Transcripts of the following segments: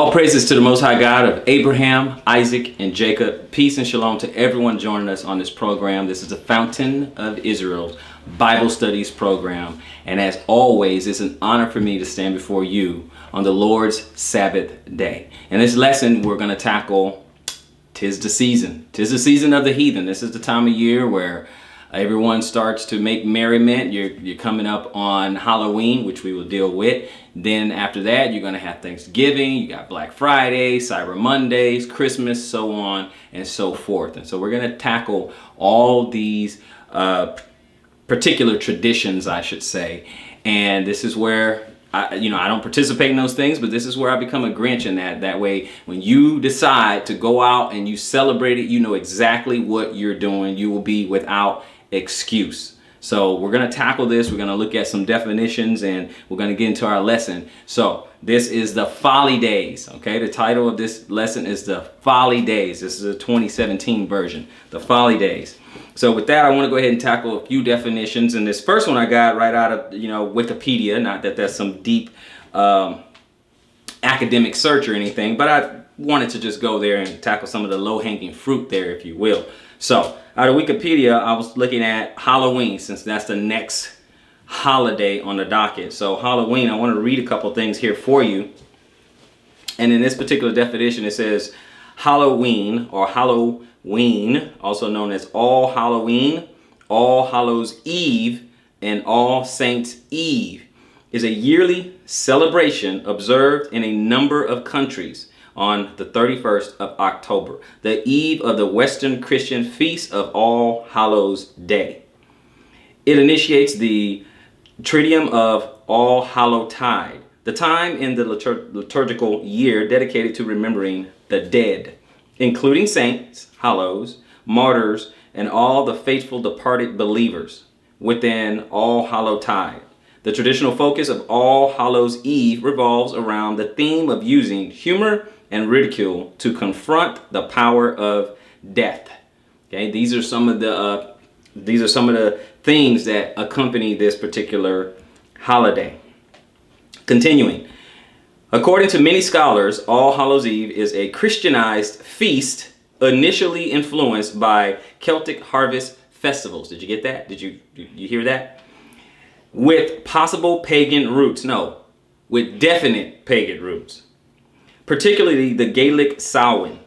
All praises to the Most High God of Abraham, Isaac, and Jacob. Peace and shalom to everyone joining us on this program. This is the Fountain of Israel's Bible Studies program. And as always, it's an honor for me to stand before you on the Lord's Sabbath day. In this lesson, we're going to tackle Tis the Season. Tis the Season of the Heathen. This is the time of year where everyone starts to make merriment. You're coming up on Halloween, which we will deal with. Then after that, you're going to have Thanksgiving. You got Black Friday, Cyber Mondays, Christmas, so on and so forth. And so we're going to tackle all these particular traditions, I should say. And this is where I don't participate in those things, but this is where I become a Grinch in that. That way, when you decide to go out and you celebrate it, you know exactly what you're doing. You will be without excuse. So we're going to tackle this. We're going to look at some definitions and we're going to get into our lesson. So this is the Folly Days. Okay, the title of this lesson is the Folly Days. This is a 2017 version, the Folly Days. So with that, I want to go ahead and tackle a few definitions. And this first one I got right out of Wikipedia. Not that that's some deep academic search or anything, but I wanted to just go there and tackle some of the low-hanging fruit there, if you will. So out of Wikipedia, I was looking at Halloween, since that's the next holiday on the docket. So Halloween, I want to read a couple things here for you. And in this particular definition, it says Halloween, or Halloween, also known as All Halloween, All Hallows Eve, and All Saints Eve, is a yearly celebration observed in a number of countries on the 31st of October, the eve of the Western Christian Feast of All Hallows Day. It initiates the Triduum of All Hallowtide, the time in the liturgical year dedicated to remembering the dead, including saints, hallows, martyrs, and all the faithful departed believers within All Hallowtide. The traditional focus of All Hallows Eve revolves around the theme of using humor and ridicule to confront the power of death. Okay, these are some of the things that accompany this particular holiday. Continuing, according to many scholars, All Hallows Eve is a Christianized feast initially influenced by Celtic harvest festivals. Did you get that? Did you hear that? With possible pagan roots. No, with definite pagan roots, particularly the Gaelic Samhain.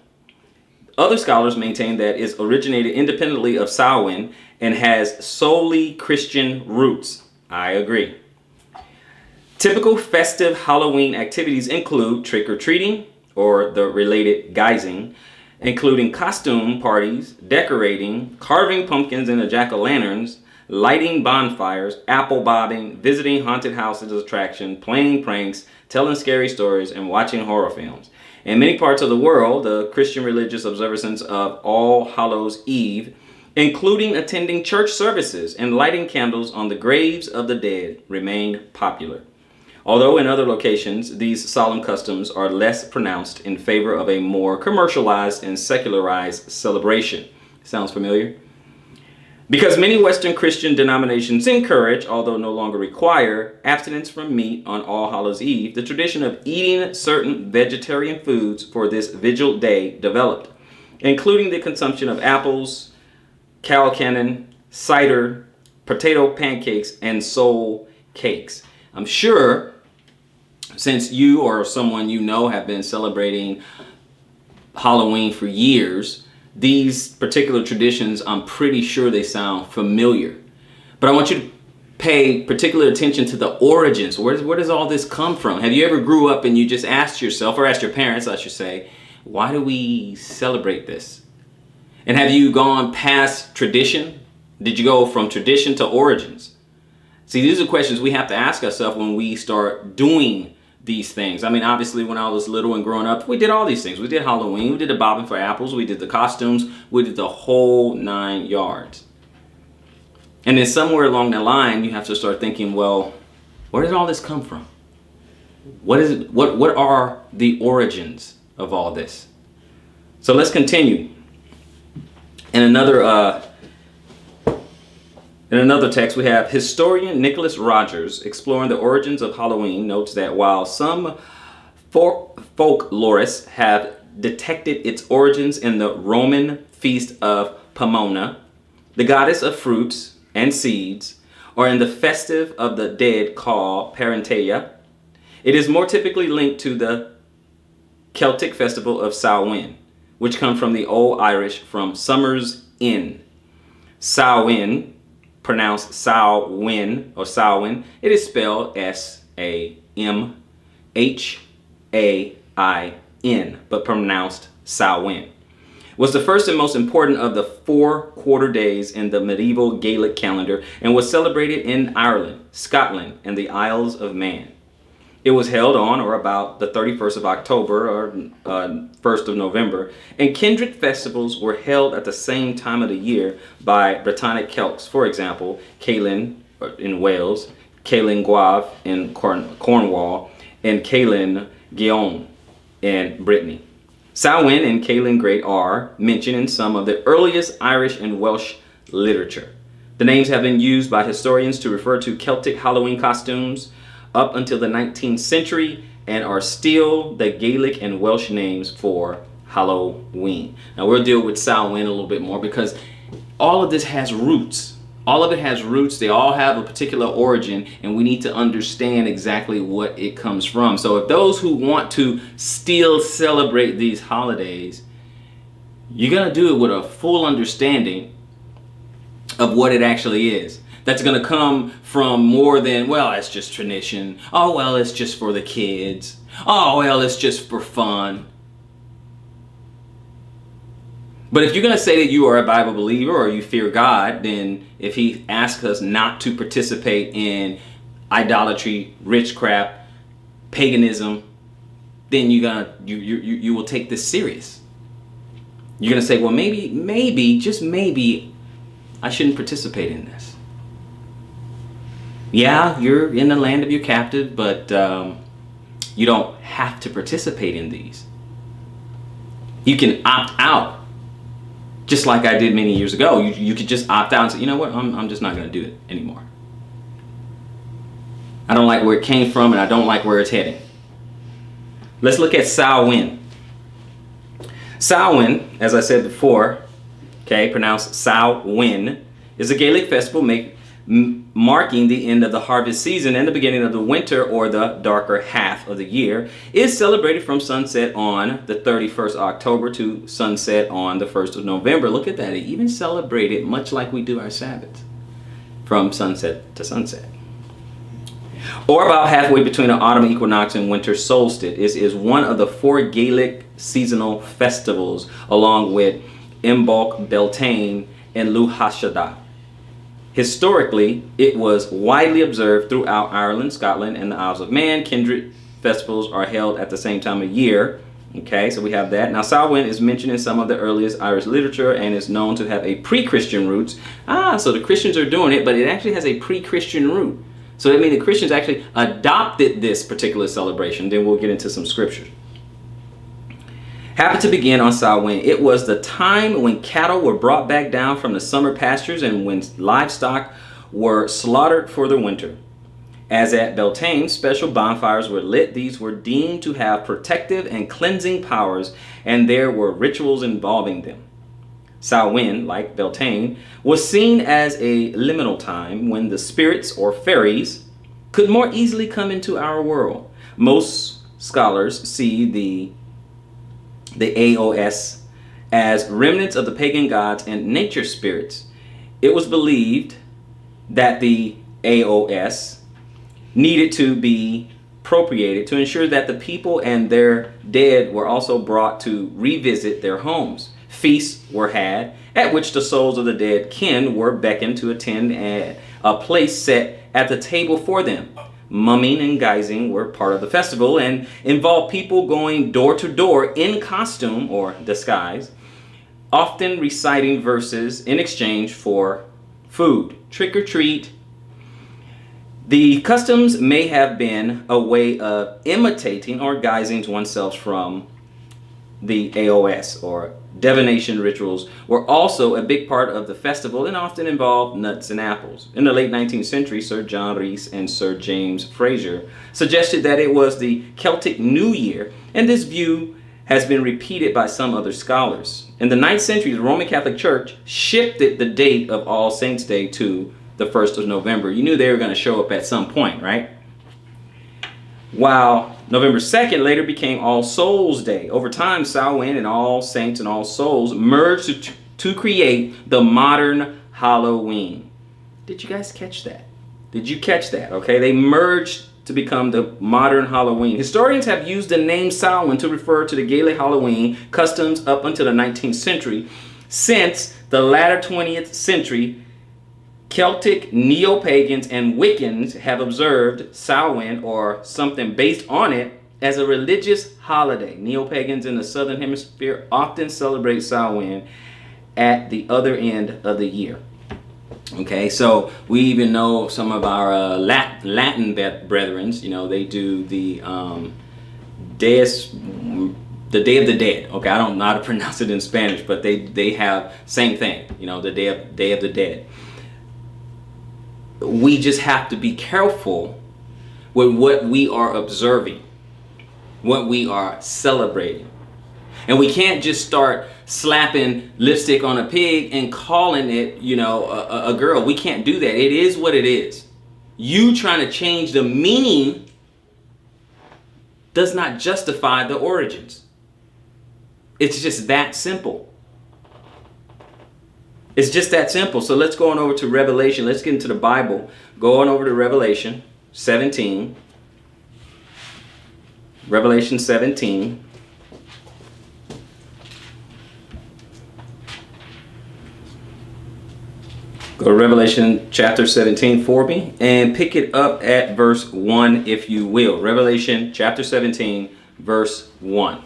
Other scholars maintain that it originated independently of Samhain and has solely Christian roots. I agree. Typical festive Halloween activities include trick-or-treating, or the related guising, including costume parties, decorating, carving pumpkins into jack-o'-lanterns, lighting bonfires, apple bobbing, visiting haunted houses attraction, playing pranks, telling scary stories, and watching horror films. In many parts of the world, the Christian religious observance of All Hallows Eve, including attending church services and lighting candles on the graves of the dead, remain popular. Although in other locations, these solemn customs are less pronounced in favor of a more commercialized and secularized celebration. Sounds familiar? Because many Western Christian denominations encourage, although no longer require, abstinence from meat on All Hallows Eve, the tradition of eating certain vegetarian foods for this vigil day developed, including the consumption of apples, calcannon, cider, potato pancakes, and soul cakes. I'm sure, since you or someone you know have been celebrating Halloween for years, these particular traditions, I'm pretty sure they sound familiar. But I want you to pay particular attention to the origins. Where does all this come from? Have you ever grew up and you just asked yourself, or asked your parents, I should say, why do we celebrate this? And have you gone past tradition? Did you go from tradition to origins? See, these are questions we have to ask ourselves when we start doing these things. I mean, obviously, when I was little and growing up, we did all these things. We did Halloween, we did the bobbing for apples, we did the costumes, we did the whole 9 yards. And then somewhere along the line, you have to start thinking, well, where did all this come from? What is it? What are the origins of all this? So let's continue. In another text, we have historian Nicholas Rogers, exploring the origins of Halloween, notes that while some Folklorists have detected its origins in the Roman feast of Pomona, the goddess of fruits and seeds, or in the festive of the dead called Parenteia. It is more typically linked to the Celtic festival of Samhain, which comes from the Old Irish from Summer's Inn. Samhain, pronounced Samhain or Samhain, it is spelled Samhain, but pronounced Samhain. Was the first and most important of the 4 quarter days in the medieval Gaelic calendar and was celebrated in Ireland, Scotland, and the Isles of Man. It was held on or about the 31st of October or 1st of November, and kindred festivals were held at the same time of the year by Britannic Celts, for example, Caelan in Wales, Caelan Gaeaf in Cornwall, and Caelan Gaeon in Brittany. Samhain and Caelan Great are mentioned in some of the earliest Irish and Welsh literature. The names have been used by historians to refer to Celtic Halloween costumes up until the 19th century and are still the Gaelic and Welsh names for Halloween. Now we'll deal with Samhain a little bit more because all of this has roots. All of it has roots. They all have a particular origin, and we need to understand exactly what it comes from. So if those who want to still celebrate these holidays, you're going to do it with a full understanding of what it actually is. That's going to come from more than, well, it's just tradition. Oh, well, it's just for the kids. Oh, well, it's just for fun. But if you're going to say that you are a Bible believer or you fear God, then if he asks us not to participate in idolatry, witchcraft, paganism, then you will take this serious. You're going to say, well, maybe, just maybe, I shouldn't participate in this. Yeah, you're in the land of your captive, but you don't have to participate in these. You can opt out. Just like I did many years ago, you could just opt out and say, you know what, I'm just not going to do it anymore. I don't like where it came from and I don't like where it's heading. Let's look at Samhain. Samhain, as I said before, okay, pronounced Samhain, is a Gaelic festival marking the end of the harvest season and the beginning of the winter or the darker half of the year. Is celebrated from sunset on the 31st of October to sunset on the 1st of November. Look at that. It even celebrated much like we do our Sabbath, from sunset to sunset. Or about halfway between the autumn equinox and winter solstice. Is one of the 4 Gaelic seasonal festivals along with Imbolc, Beltane, and Lughashadha. Historically, it was widely observed throughout Ireland, Scotland, and the Isles of Man. Kindred festivals are held at the same time of year. Okay, so we have that. Now, Samhain is mentioned in some of the earliest Irish literature and is known to have a pre-Christian roots. So the Christians are doing it, but it actually has a pre-Christian root. So that means the Christians actually adopted this particular celebration. Then we'll get into some scriptures. Happened to begin on Samhain. It was the time when cattle were brought back down from the summer pastures and when livestock were slaughtered for the winter. As at Beltane, special bonfires were lit. These were deemed to have protective and cleansing powers, and there were rituals involving them. Samhain, like Beltane, was seen as a liminal time when the spirits or fairies could more easily come into our world. Most scholars see the AOS as remnants of the pagan gods and nature spirits. It was believed that the AOS needed to be appropriated to ensure that the people and their dead were also brought to revisit their homes. Feasts were had at which the souls of the dead kin were beckoned to attend at a place set at the table for them. Mumming and guising were part of the festival and involved people going door to door in costume or disguise, often reciting verses in exchange for food. Trick or treat. The customs may have been a way of imitating or guising oneself from the AOS, or divination rituals, were also a big part of the festival and often involved nuts and apples. In the late 19th century, Sir John Rees and Sir James Fraser suggested that it was the Celtic New Year, and this view has been repeated by some other scholars. In the 9th century, the Roman Catholic Church shifted the date of All Saints' Day to the 1st of November. You knew they were going to show up at some point, right? While November 2nd later became All Souls' Day. Over time, Samhain and All Saints and All Souls merged to create the modern Halloween. Did you guys catch that? Did you catch that? Okay, they merged to become the modern Halloween. Historians have used the name Samhain to refer to the Gaelic Halloween customs up until the 19th century. Since the latter 20th century, Celtic neo-pagans and Wiccans have observed Samhain, or something based on it, as a religious holiday. Neo-pagans in the southern hemisphere often celebrate Samhain at the other end of the year. Okay, so we even know some of our Latin brethren, you know, they do the Day of the Dead. Okay, I don't know how to pronounce it in Spanish, but they have same thing, you know, the Day of the Dead. We just have to be careful with what we are observing, what we are celebrating. And we can't just start slapping lipstick on a pig and calling it, you know, a girl. We can't do that. It is what it is. You trying to change the meaning does not justify the origins. It's just that simple. It's just that simple. So let's go on over to Revelation. Let's get into the Bible. Go on over to Revelation 17. Revelation 17. Go to Revelation chapter 17 for me and pick it up at verse 1 if you will. Revelation chapter 17 verse 1.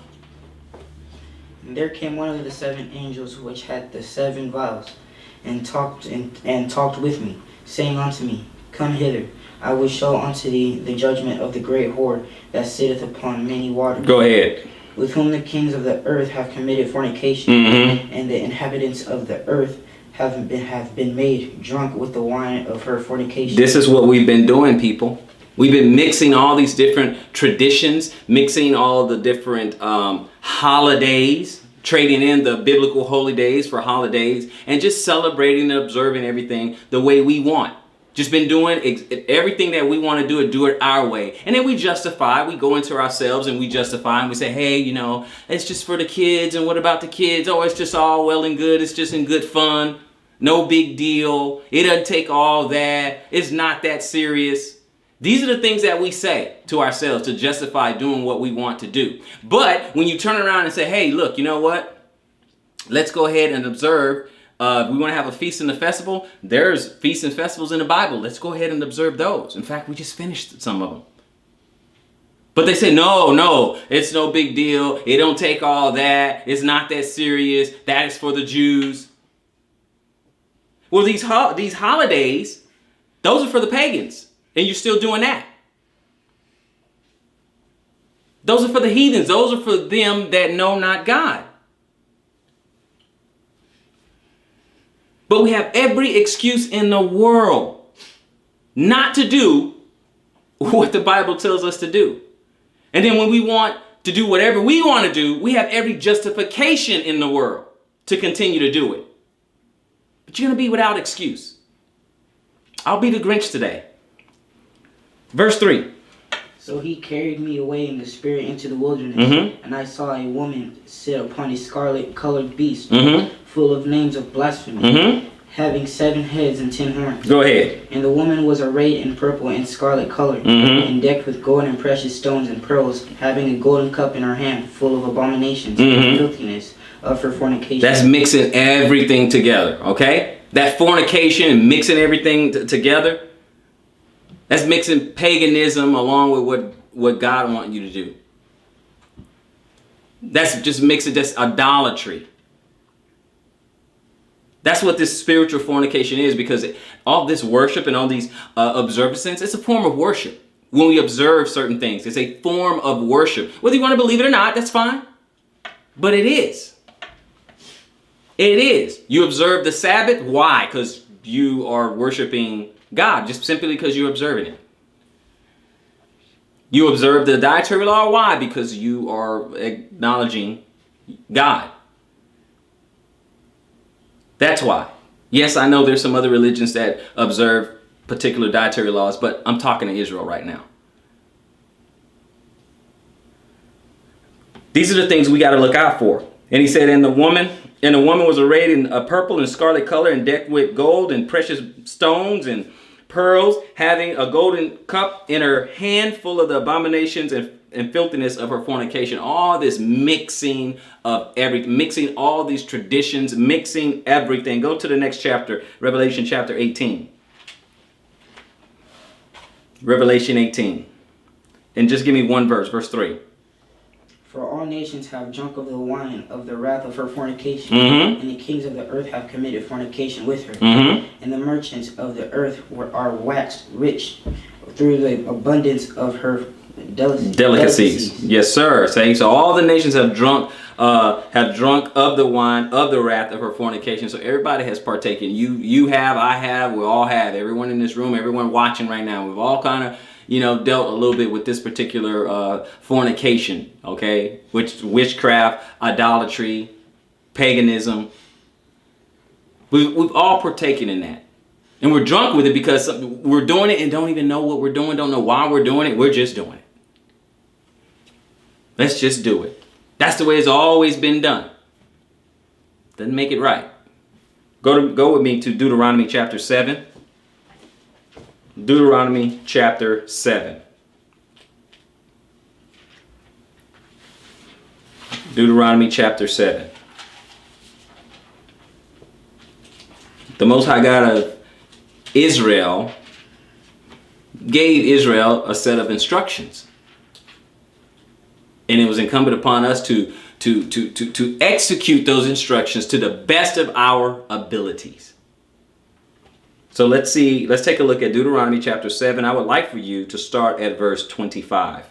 And there came one of the seven angels which had the seven vials, and talked with me, saying unto me, Come hither, I will show unto thee the judgment of the great whore that sitteth upon many waters. Go ahead. With whom the kings of the earth have committed fornication, and the inhabitants of the earth have been made drunk with the wine of her fornication. This is what we've been doing, people. We've been mixing all these different traditions, mixing all the different holidays, trading in the biblical holy days for holidays, and just celebrating and observing everything the way we want. Just been doing everything that we want to do it our way. And then we justify, we go into ourselves and we justify and we say, hey, you know, it's just for the kids. And what about the kids? Oh, it's just all well and good. It's just in good fun. No big deal. It doesn't take all that. It's not that serious. These are the things that we say to ourselves to justify doing what we want to do. But when you turn around and say, hey, look, you know what? Let's go ahead and observe. We want to have a feast and a festival. There's feasts and festivals in the Bible. Let's go ahead and observe those. In fact, we just finished some of them. But they say, no, it's no big deal. It don't take all that. It's not that serious. That is for the Jews. Well, these holidays, those are for the pagans. And you're still doing that. Those are for the heathens. Those are for them that know not God. But we have every excuse in the world not to do what the Bible tells us to do. And then when we want to do whatever we want to do, we have every justification in the world to continue to do it. But you're going to be without excuse. I'll be the Grinch today. Verse 3. So he carried me away in the spirit into the wilderness, and I saw a woman sit upon a scarlet-colored beast, full of names of blasphemy, having 7 heads and 10 horns. Go ahead. And the woman was arrayed in purple and scarlet color, and decked with gold and precious stones and pearls, having a golden cup in her hand, full of abominations and filthiness of her fornication. That's mixing everything together, okay? That fornication and mixing everything together. That's mixing paganism along with what God wants you to do. That's just mixing this idolatry. That's what this spiritual fornication is, because all this worship and all these observances, it's a form of worship. When we observe certain things, it's a form of worship. Whether you want to believe it or not, that's fine. But it is. It is. You observe the Sabbath. Why? Because you are worshiping God, just simply because you're observing it. You observe the dietary law. Why? Because you are acknowledging God. That's why. Yes, I know there's some other religions that observe particular dietary laws, but I'm talking to Israel right now. These are the things we got to look out for. And he said, and the woman was arrayed in a purple and scarlet color and decked with gold and precious stones and pearls, having a golden cup in her hand full of the abominations and filthiness of her fornication. All this mixing of everything, mixing all these traditions, mixing everything. Go to the next chapter, Revelation chapter 18. Revelation 18. And just give me one verse, verse 3. For all nations have drunk of the wine of the wrath of her fornication, Mm-hmm. and the kings of the earth have committed fornication with her. Mm-hmm. And the merchants of the earth are waxed rich through the abundance of her delicacies. Yes, sir. So all the nations have drunk of the wine of the wrath of her fornication. So everybody has partaken. You have, I have, we all have. Everyone in this room, everyone watching right now, we've all kind of, dealt a little bit with this particular fornication, okay? Which witchcraft, idolatry, paganism. We've all partaken in that. And we're drunk with it because we're doing it and don't even know what we're doing, don't know why we're doing it. We're just doing it. Let's just do it. That's the way it's always been done. Doesn't make it right. Go with me to Deuteronomy chapter 7. Deuteronomy chapter 7. Deuteronomy chapter 7. The Most High God of Israel gave Israel a set of instructions. And it was incumbent upon us to execute those instructions to the best of our abilities. So let's take a look at Deuteronomy chapter 7. I would like for you to start at verse 25.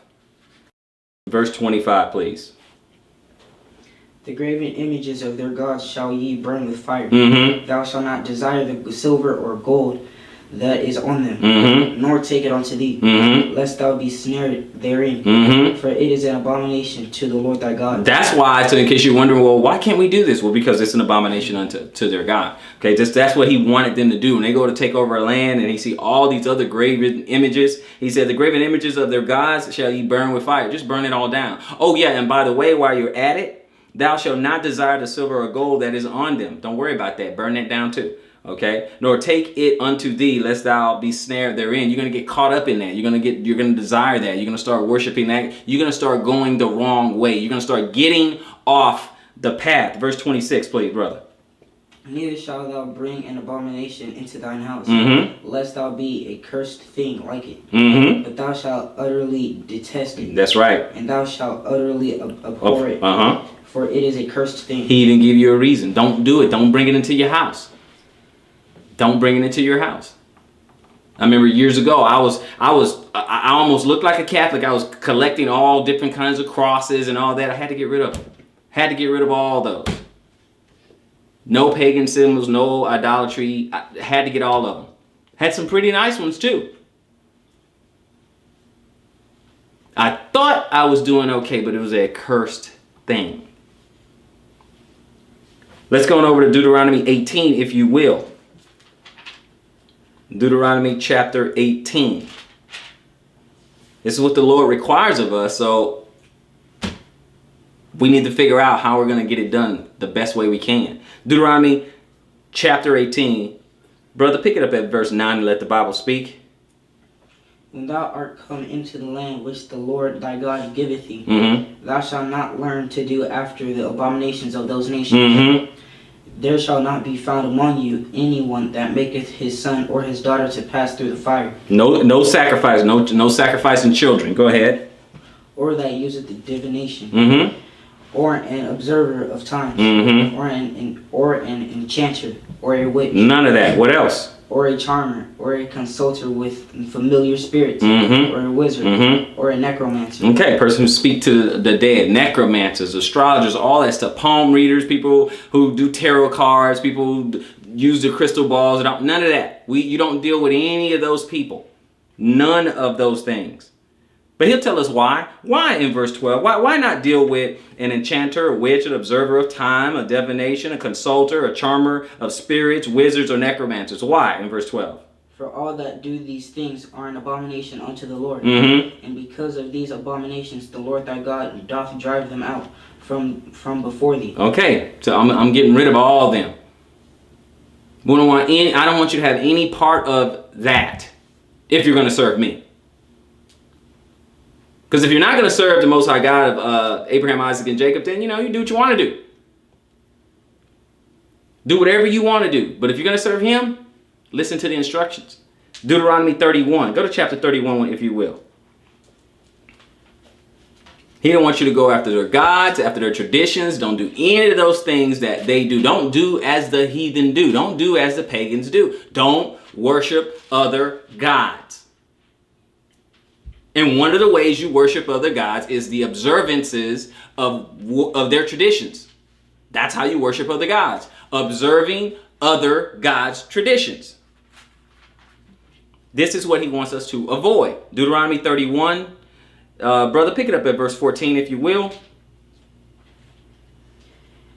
Verse 25, please. The graven images of their gods shall ye burn with fire. Mm-hmm. Thou shalt not desire the silver or gold that is on them, Mm-hmm. nor take it unto thee, Mm-hmm. lest thou be snared therein. Mm-hmm. For it is an abomination to the Lord thy God. That's why, so in case you're wondering, well, why can't we do this? Well, because it's an abomination to their God. Okay, that's what he wanted them to do. When they go to take over a land and he see all these other graven images, he said, the graven images of their gods shall ye burn with fire. Just burn it all down. Oh, yeah, and by the way, while you're at it, thou shalt not desire the silver or gold that is on them. Don't worry about that. Burn that down too. Okay, nor take it unto thee, lest thou be snared therein. You're going to get caught up in that. You're going to desire that. You're going to start worshiping that. You're going to start going the wrong way. You're going to start getting off the path. Verse 26, please, brother. Neither shalt thou bring an abomination into thine house, Mm-hmm. lest thou be a cursed thing like it. Mm-hmm. But thou shalt utterly detest it. That's right. And thou shalt utterly abhor it. Uh-huh. For it is a cursed thing. He even give you a reason. Don't do it. Don't bring it into your house. Don't bring it into your house. I remember years ago, I almost looked like a Catholic. I was collecting all different kinds of crosses and all that. I had to get rid of them. Had to get rid of all those. No pagan symbols, no idolatry. I had to get all of them. Had some pretty nice ones too. I thought I was doing okay, but it was a cursed thing. Let's go on over to Deuteronomy 18, if you will. Deuteronomy chapter 18. This is what the Lord requires of us, so we need to figure out how we're going to get it done the best way we can. Deuteronomy chapter 18. Brother, pick it up at verse 9 and let the Bible speak. When thou art come into the land which the Lord thy God giveth thee, Mm-hmm. thou shalt not learn to do after the abominations of those nations. Mm-hmm. There shall not be found among you anyone that maketh his son or his daughter to pass through the fire. No sacrifice, no sacrificing children. Go ahead. Or that useth divination, Mm-hmm. or an observer of times, Mm-hmm. or an enchanter, or a witch. None of that. What else? or a charmer, or a consulter with familiar spirits, Mm-hmm. or a wizard, Mm-hmm. or a necromancer. Okay, person who speak to the dead, necromancers, astrologers, all that stuff, palm readers, people who do tarot cards, people who use the crystal balls, none of that. You don't deal with any of those people. None of those things. But he'll tell us why. Why in verse 12? Why not deal with an enchanter, a witch, an observer of time, a divination, a consulter, a charmer of spirits, wizards, or necromancers? Why in verse 12? For all that do these things are an abomination unto the Lord. Mm-hmm. And because of these abominations, the Lord thy God doth drive them out from before thee. Okay, so I'm getting rid of all of them. I don't want you to have any part of that if you're going to serve me. Because if you're not going to serve the Most High God of Abraham, Isaac, and Jacob, then, you do what you want to do. Do whatever you want to do. But if you're going to serve him, listen to the instructions. Deuteronomy 31. Go to chapter 31, if you will. He don't want you to go after their gods, after their traditions. Don't do any of those things that they do. Don't do as the heathen do. Don't do as the pagans do. Don't worship other gods. And one of the ways you worship other gods is the observances of their traditions. That's how you worship other gods. Observing other gods' traditions. This is what he wants us to avoid. Deuteronomy 31. Brother, pick it up at verse 14, if you will.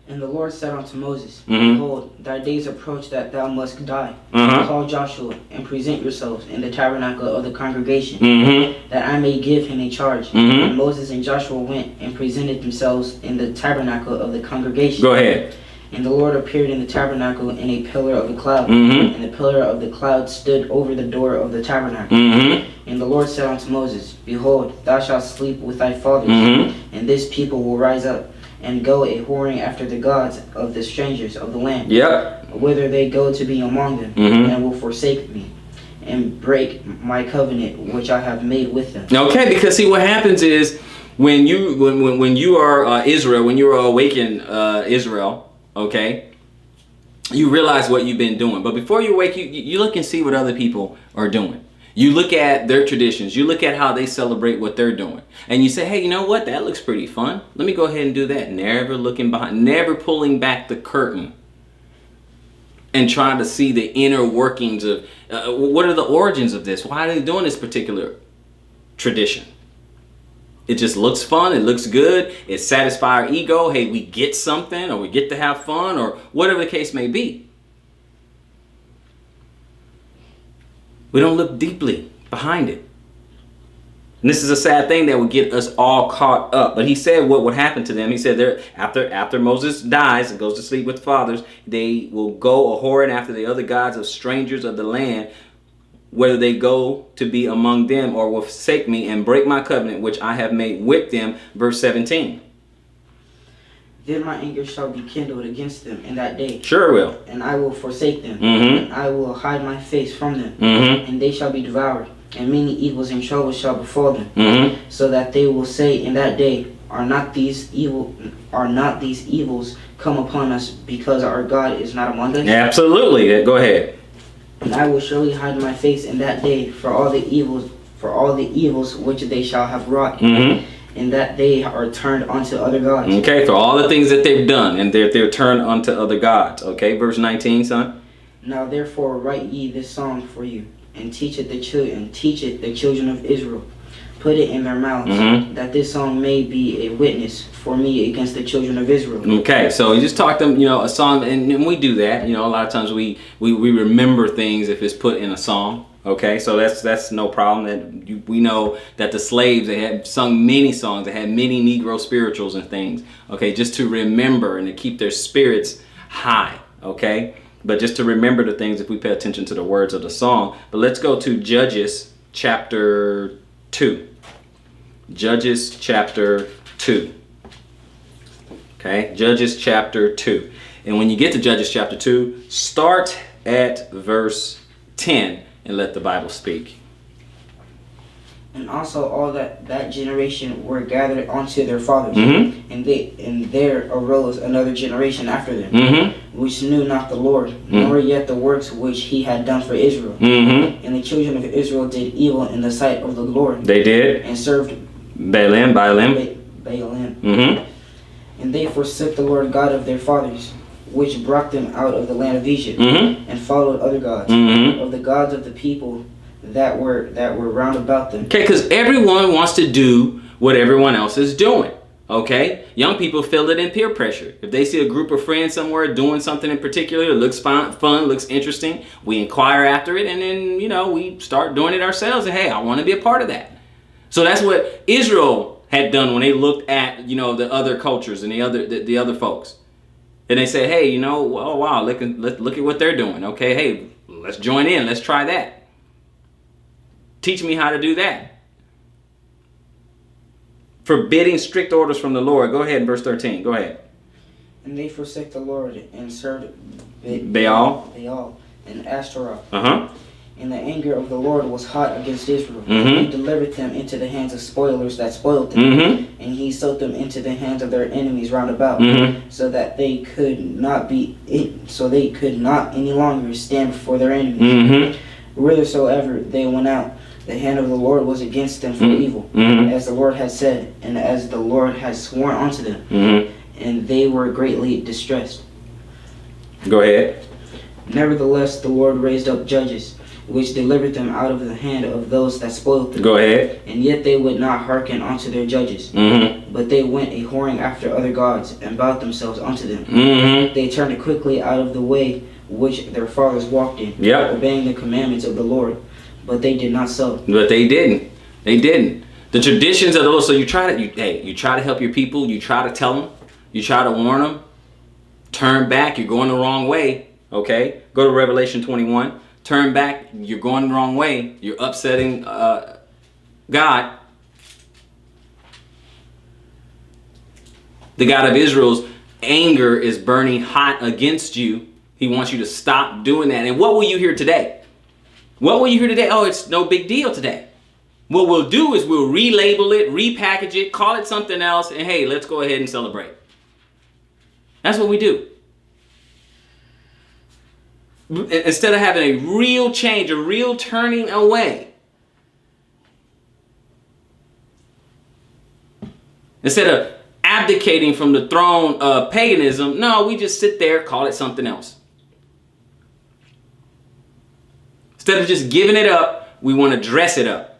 And the Lord said unto Moses, Mm-hmm. Behold, thy days approach that thou must die. Mm-hmm. Call Joshua, and present yourselves in the tabernacle of the congregation, Mm-hmm. that I may give him a charge. Mm-hmm. And Moses and Joshua went and presented themselves in the tabernacle of the congregation. Go ahead. And the Lord appeared in the tabernacle in a pillar of the cloud. Mm-hmm. And the pillar of the cloud stood over the door of the tabernacle. Mm-hmm. And the Lord said unto Moses, Behold, thou shalt sleep with thy fathers, Mm-hmm. and this people will rise up and go a whoring after the gods of the strangers of the land, Yep. whither they go to be among them, Mm-hmm. and will forsake me, and break my covenant which I have made with them. Okay, because see what happens is when you are Israel, when you are awakened Israel, okay, you realize what you've been doing. But before you wake, you look and see what other people are doing. You look at their traditions. You look at how they celebrate what they're doing. And you say, hey, you know what? That looks pretty fun. Let me go ahead and do that. Never looking behind, never pulling back the curtain and trying to see the inner workings of what are the origins of this? Why are they doing this particular tradition? It just looks fun. It looks good. It satisfies our ego. Hey, we get something, or we get to have fun, or whatever the case may be. We don't look deeply behind it. And this is a sad thing that would get us all caught up. But he said what would happen to them. He said after Moses dies and goes to sleep with fathers, they will go a-whoring after the other gods of strangers of the land, whether they go to be among them or will forsake me and break my covenant which I have made with them. Verse 17. Then my anger shall be kindled against them in that day. Sure will. And I will forsake them. Mm-hmm. And I will hide my face from them. Mm-hmm. And they shall be devoured. And many evils and troubles shall befall them. Mm-hmm. So that they will say in that day, Are not these evils come upon us because our God is not among us? Absolutely. Go ahead. And I will surely hide my face in that day for all the evils which they shall have wrought. Mm-hmm. And that they are turned unto other gods. Okay, for all the things that they've done, and they're turned unto other gods. Okay, verse 19, son. Now therefore write ye this song for you, and teach it the children of Israel. Put it in their mouths, Mm-hmm. that this song may be a witness for me against the children of Israel. Okay, so you just talk them, a song, and we do that. A lot of times we remember things if it's put in a song. Okay, so that's no problem. We know that the slaves, they had sung many songs. They had many Negro spirituals and things. Okay, just to remember and to keep their spirits high. Okay, but just to remember the things if we pay attention to the words of the song. But let's go to Judges chapter 2. Judges chapter 2. Okay, Judges chapter 2. And when you get to Judges chapter 2, start at verse 10 and let the Bible speak. And also all that generation were gathered unto their fathers, Mm-hmm. and there arose another generation after them, Mm-hmm. which knew not the Lord, nor yet the works which he had done for Israel. Mm-hmm. And the children of Israel did evil in the sight of the Lord, They did. and served Baalim. Baalim. Mm-hmm. And they forsook the Lord God of their fathers, which brought them out of the land of Egypt, Mm-hmm. and followed other gods, Mm-hmm. of the gods of the people that were round about them. Okay, because everyone wants to do what everyone else is doing. Okay, young people feel it in peer pressure. If they see a group of friends somewhere doing something in particular, it looks fun, looks interesting, we inquire after it, and then we start doing it ourselves. And hey, I want to be a part of that. So that's what Israel had done when they looked at the other cultures and the other folks, and they said, hey, oh wow, look at what they're doing. Okay, hey, let's join in. Let's try that. Teach me how to do that. Forbidding strict orders from the Lord. Go ahead in verse 13. Go ahead. And they forsook the Lord and served Baal and Ashtaroth. Uh-huh. And the anger of the Lord was hot against Israel. Mm-hmm. He delivered them into the hands of spoilers that spoiled them. Mm-hmm. And he sold them into the hands of their enemies round about, Mm-hmm. so that they could not any longer stand before their enemies. Mm-hmm. Whithersoever they went out, the hand of the Lord was against them for evil, Mm-hmm. as the Lord had said, and as the Lord had sworn unto them. Mm-hmm. And they were greatly distressed. Go ahead. Nevertheless, the Lord raised up judges, which delivered them out of the hand of those that spoiled them. Go ahead. And yet they would not hearken unto their judges, Mm-hmm. but they went a whoring after other gods, and bowed themselves unto them. Mm-hmm. They turned quickly out of the way which their fathers walked in, Yep. obeying the commandments of the Lord, but they did not so. But they didn't. They didn't. The traditions of the Lord. So you try to help your people. You try to tell them. You try to warn them. Turn back. You're going the wrong way. Okay. Go to Revelation 21. Turn back. You're going the wrong way. You're upsetting God. The God of Israel's anger is burning hot against you. He wants you to stop doing that. And what will you hear today? What will you hear today? Oh, it's no big deal today. What we'll do is we'll relabel it, repackage it, call it something else, and hey, let's go ahead and celebrate. That's what we do. Instead of having a real change, a real turning away. Instead of abdicating from the throne of paganism, no, we just sit there, call it something else. Instead of just giving it up, we want to dress it up.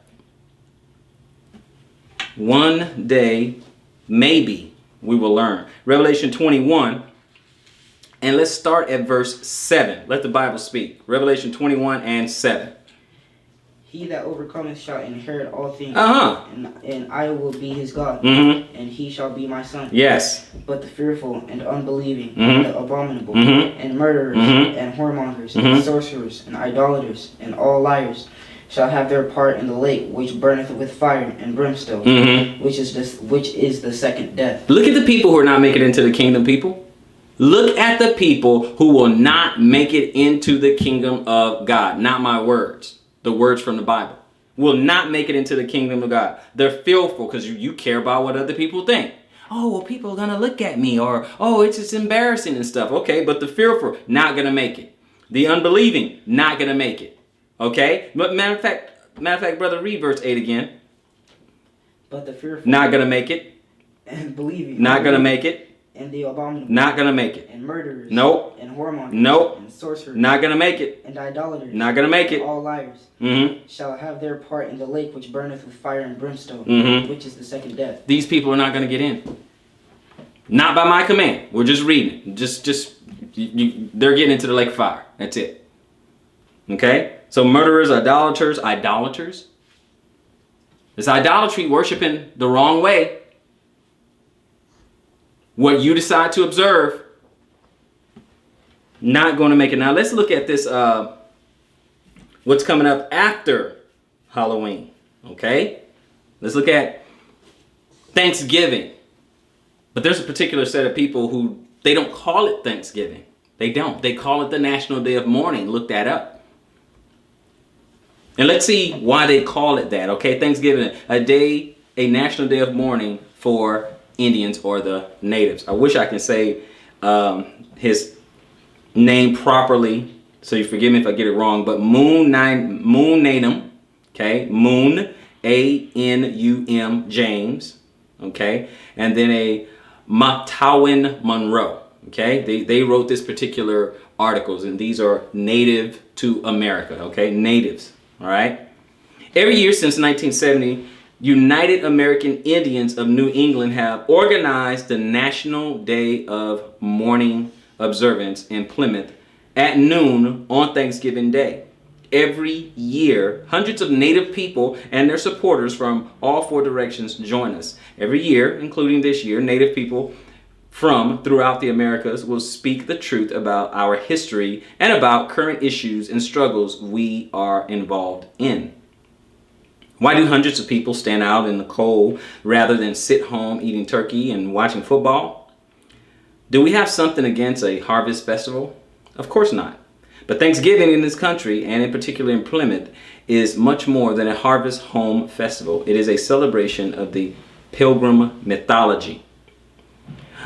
One day, maybe, we will learn. Revelation 21, and let's start at verse 7. Let the Bible speak. Revelation 21 and 7. He that overcometh shall inherit all things, Uh-huh. and I will be his God, Mm-hmm. and he shall be my son. Yes. But the fearful and unbelieving, Mm-hmm. and the abominable, Mm-hmm. and murderers, Mm-hmm. and whoremongers, Mm-hmm. and sorcerers, and idolaters, and all liars, shall have their part in the lake which burneth with fire and brimstone, Mm-hmm. which is the second death. Look at the people who are not making it into the kingdom, people. Look at the people who will not make it into the kingdom of God. Not my words. The words from the Bible. Will not make it into the kingdom of God. They're fearful because you care about what other people think. Oh, well, people are going to look at me, or, oh, it's just embarrassing and stuff. Okay, but the fearful, not going to make it. The unbelieving, not going to make it. Okay? But matter of fact, brother, read verse 8 again. But the fearful, Not going to make it. and believing, Not going to make it. and the abominable, Not going to make it. and murderers, Nope. and whoremongers, Nope. and sorcerers, Not going to make it. and idolaters, Not going to make and it. all liars, Mm-hmm. shall have their part in the lake which burneth with fire and brimstone, Mhm. which is the second death. These people are not going to get in. Not by my command. We're just reading it. They're getting into the lake of fire. That's it. Okay? So murderers, idolaters. Is idolatry worshiping the wrong way? What you decide to observe, not going to make it. Now let's look at this, what's coming up after Halloween. Okay? Let's look at Thanksgiving. But there's a particular set of people who, they don't call it Thanksgiving. They don't. They call it the National Day of Mourning. Look that up. And let's see why they call it that. Okay, Thanksgiving, a national day of mourning for Indians or the natives. I wish I can say his name properly, so you forgive me if I get it wrong, but Moon Nanum, okay, Moon, A-N-U-M, James, okay, and then a Matawin Monroe, okay. They wrote this particular articles, and these are native to America, okay, natives, all right. Every year since 1970, United American Indians of New England have organized the National Day of Mourning observance in Plymouth at noon on Thanksgiving Day. Every year, hundreds of Native people and their supporters from all four directions join us. Every year, including this year, Native people from throughout the Americas will speak the truth about our history and about current issues and struggles we are involved in. Why do hundreds of people stand out in the cold rather than sit home eating turkey and watching football? Do we have something against a harvest festival? Of course not. But Thanksgiving in this country, and in particular in Plymouth, is much more than a harvest home festival. It is a celebration of the Pilgrim mythology.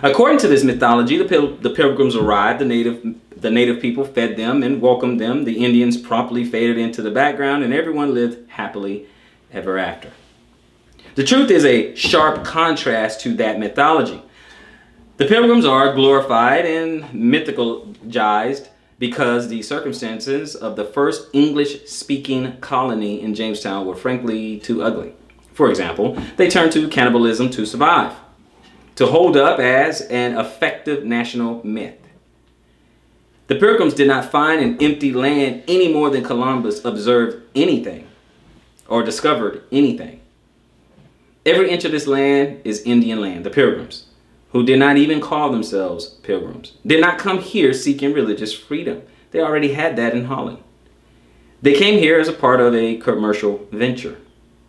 According to this mythology, the Pilgrims arrived, the native people fed them and welcomed them, the Indians promptly faded into the background, and everyone lived happily ever after. The truth is a sharp contrast to that mythology. The Pilgrims are glorified and mythologized because the circumstances of the first English-speaking colony in Jamestown were frankly too ugly. For example, they turned to cannibalism to survive, to hold up as an effective national myth. The Pilgrims did not find an empty land any more than Columbus observed anything or discovered anything. Every inch of this land is Indian land. The Pilgrims, who did not even call themselves Pilgrims, did not come here seeking religious freedom. They already had that in Holland. They came here as a part of a commercial venture.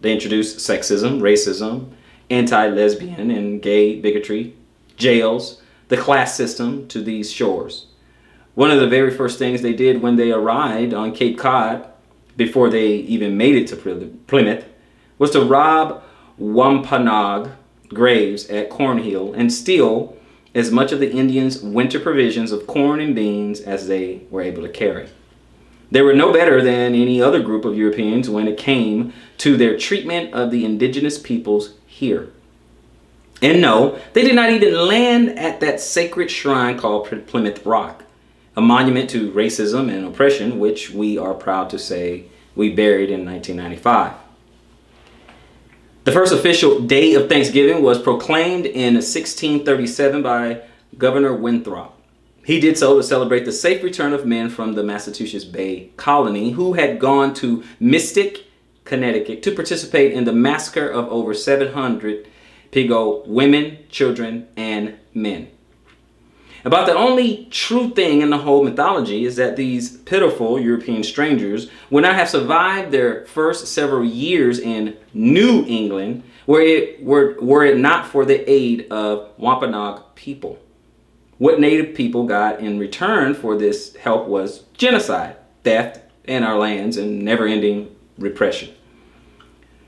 They introduced sexism, racism, anti-lesbian and gay bigotry, jails, the class system to these shores. One of the very first things they did when they arrived on Cape Cod, before they even made it to Plymouth, was to rob Wampanoag graves at Cornhill and steal as much of the Indians' winter provisions of corn and beans as they were able to carry. They were no better than any other group of Europeans when it came to their treatment of the indigenous peoples here. And no, they did not even land at that sacred shrine called Plymouth Rock, a monument to racism and oppression, which we are proud to say we buried in 1995. The first official day of Thanksgiving was proclaimed in 1637 by Governor Winthrop. He did so to celebrate the safe return of men from the Massachusetts Bay Colony who had gone to Mystic, Connecticut to participate in the massacre of over 700 Pigou women, children, and men. About the only true thing in the whole mythology is that these pitiful European strangers would not have survived their first several years in New England were it not for the aid of Wampanoag people. What native people got in return for this help was genocide, theft, and our lands, and never-ending repression.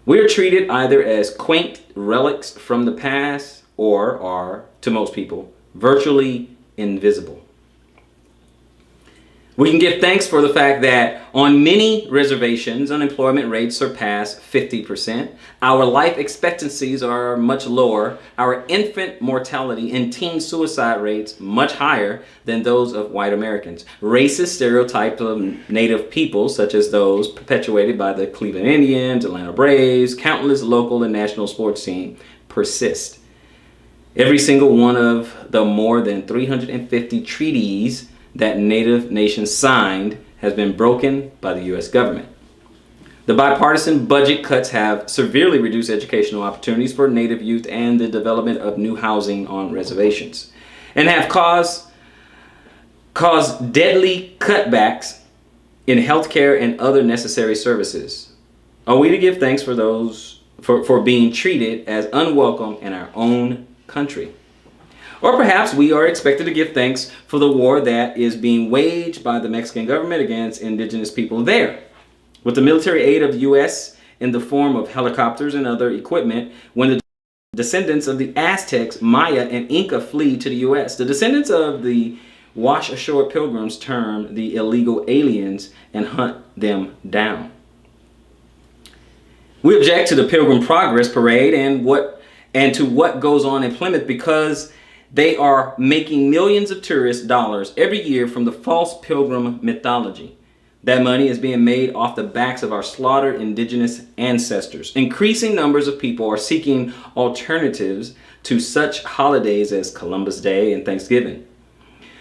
We are treated either as quaint relics from the past or are, to most people, virtually invisible. We can give thanks for the fact that on many reservations, unemployment rates surpass 50%. Our life expectancies are much lower. Our infant mortality and teen suicide rates much higher than those of white Americans. Racist stereotypes of native people, such as those perpetuated by the Cleveland Indians, Atlanta Braves, countless local and national sports teams, persist. Every single one of the more than 350 treaties that native nations signed has been broken by the U.S. government. The bipartisan budget cuts have severely reduced educational opportunities for native youth and the development of new housing on reservations, and have caused deadly cutbacks in healthcare and other necessary services. Are we to give thanks for those for being treated as unwelcome in our own country? Or perhaps we are expected to give thanks for the war that is being waged by the Mexican government against indigenous people there. With the military aid of the U.S. in the form of helicopters and other equipment, when the descendants of the Aztecs, Maya, and Inca flee to the U.S., the descendants of the wash-ashore pilgrims term the illegal aliens and hunt them down. We object to the Pilgrim Progress Parade and to what goes on in Plymouth because they are making millions of tourist dollars every year from the false pilgrim mythology. That money is being made off the backs of our slaughtered indigenous ancestors. Increasing numbers of people are seeking alternatives to such holidays as Columbus Day and Thanksgiving.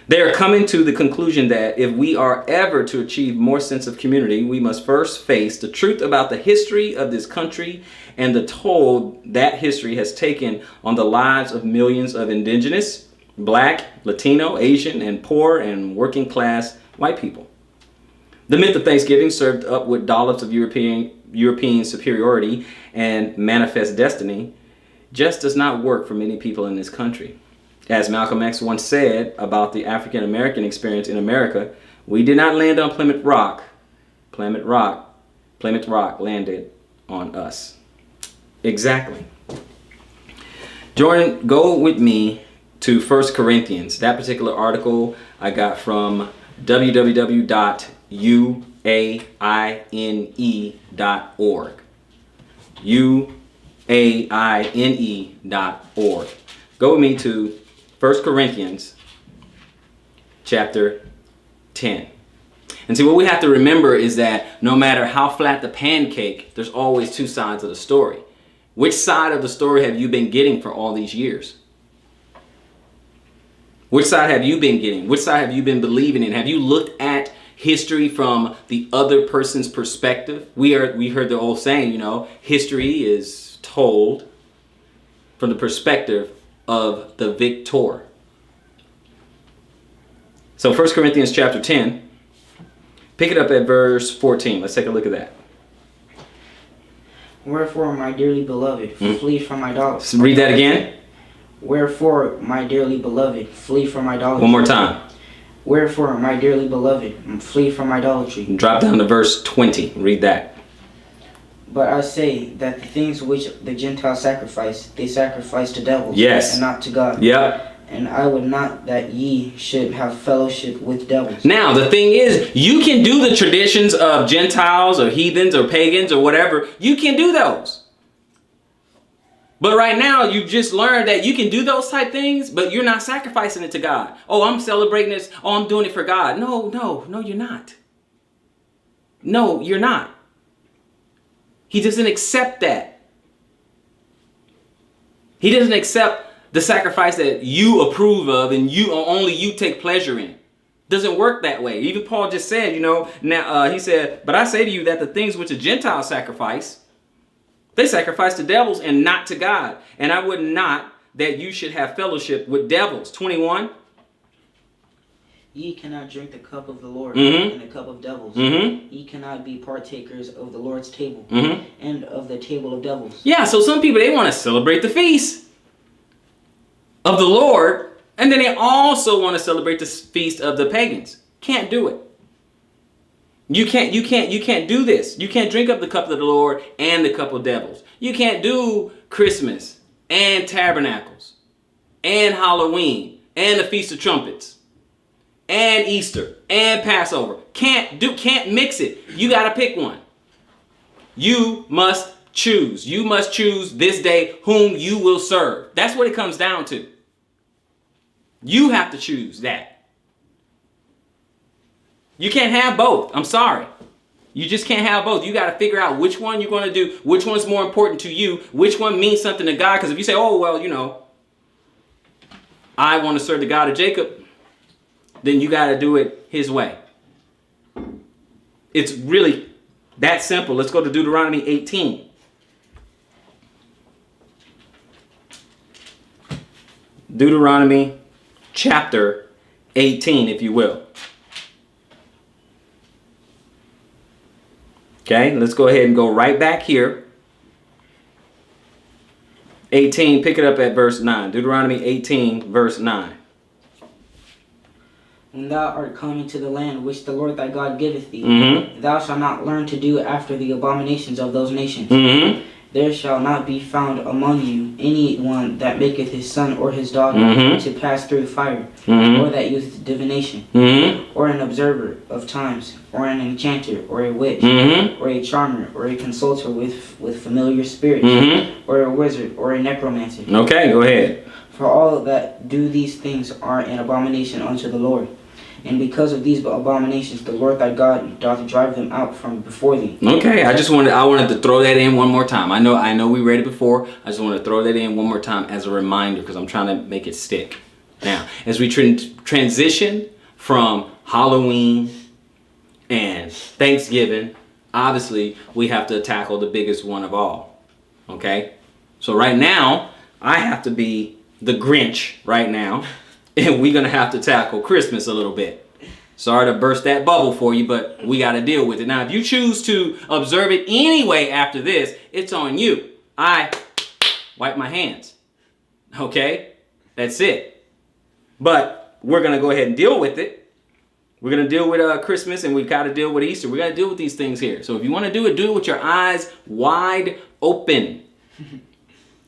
They are coming to the conclusion that if we are ever to achieve more sense of community, we must first face the truth about the history of this country and the toll that history has taken on the lives of millions of indigenous, black, Latino, Asian, and poor and working class white people. The myth of Thanksgiving, served up with dollops of European superiority and manifest destiny, just does not work for many people in this country. As Malcolm X once said about the African American experience in America, we did not land on Plymouth Rock. Plymouth Rock landed on us. Exactly. Jordan, go with me to 1 Corinthians. That particular article I got from www.uaine.org. uaine.org. Go with me to 1 Corinthians chapter 10. And see, what we have to remember is that no matter how flat the pancake, there's always two sides of the story. Which side of the story have you been getting for all these years? Which side have you been getting? Which side have you been believing in? Have you looked at history from the other person's perspective? We heard the old saying, history is told from the perspective of the victor. So 1 Corinthians chapter 10, pick it up at verse 14. Let's take a look at that. Wherefore, my dearly beloved, flee from idolatry. Read that again. Wherefore, my dearly beloved, flee from idolatry. One more time. Wherefore, my dearly beloved, flee from idolatry. Drop down to verse 20. Read that. But I say that the things which the Gentiles sacrifice, they sacrifice to devils, yes, and not to God. Yep. And I would not that ye should have fellowship with devils. Now, the thing is, you can do the traditions of Gentiles or heathens or pagans or whatever. You can do those. But right now, you've just learned that you can do those type things, but you're not sacrificing it to God. Oh, I'm celebrating this. Oh, I'm doing it for God. No, you're not. No, you're not. He doesn't accept that. He doesn't accept the sacrifice that you approve of and only you take pleasure in. Doesn't work that way. Even Paul just said, now he said, but I say to you that the things which the Gentiles sacrifice, they sacrifice to devils and not to God. And I would not that you should have fellowship with devils. 21. Ye cannot drink the cup of the Lord and the cup of devils. Ye cannot be partakers of the Lord's table and of the table of devils. Yeah, so some people, they want to celebrate the feast of the Lord, and then they also want to celebrate the feast of the pagans. Can't do it. You can't do this. You can't drink up the cup of the Lord and the cup of devils. You can't do Christmas and tabernacles and Halloween and the Feast of Trumpets and Easter and Passover. Can't mix it. You got to pick one. You must choose. You must choose this day whom you will serve. That's what it comes down to. You have to choose that. You can't have both. I'm sorry. You just can't have both. You got to figure out which one you're going to do, which one's more important to you, which one means something to God. Because if you say, oh, well, I want to serve the God of Jacob, then you got to do it his way. It's really that simple. Let's go to Deuteronomy 18. Deuteronomy chapter 18, if you will. Okay, let's go ahead and go right back here. 18, pick it up at verse 9. Deuteronomy 18, verse 9. When thou art come into the land which the Lord thy God giveth thee, Mm-hmm. thou shalt not learn to do after the abominations of those nations. Mm-hmm. There shall not be found among you any one that maketh his son or his daughter Mm-hmm. to pass through fire, Mm-hmm. or that useth divination, Mm-hmm. or an observer of times, or an enchanter, or a witch, Mm-hmm. or a charmer, or a consulter with familiar spirits, Mm-hmm. or a wizard, or a necromancer. Okay, go ahead. For all that do these things are an abomination unto the Lord. And because of these abominations, the Lord thy God doth drive them out from before thee. Okay, I wanted to throw that in one more time. I know we read it before. I just want to throw that in one more time as a reminder because I'm trying to make it stick. Now, as we transition from Halloween and Thanksgiving, obviously we have to tackle the biggest one of all. Okay? So right now, I have to be the Grinch right now. And we're going to have to tackle Christmas a little bit. Sorry to burst that bubble for you, but we got to deal with it. Now, if you choose to observe it anyway after this, it's on you. I wipe my hands. Okay? That's it. But we're going to go ahead and deal with it. We're going to deal with Christmas, and we've got to deal with Easter. We got to deal with these things here. So if you want to do it with your eyes wide open.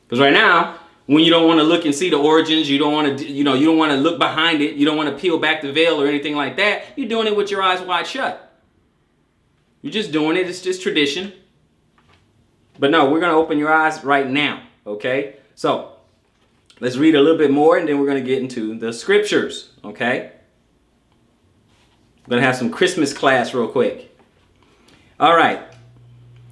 Because right now, when you don't want to look and see the origins, you don't want to, you don't want to look behind it, you don't want to peel back the veil or anything like that, you're doing it with your eyes wide shut. You're just doing it, it's just tradition. But no, we're going to open your eyes right now, okay? So, let's read a little bit more and then we're going to get into the scriptures, okay? We're going to have some Christmas class real quick. All right.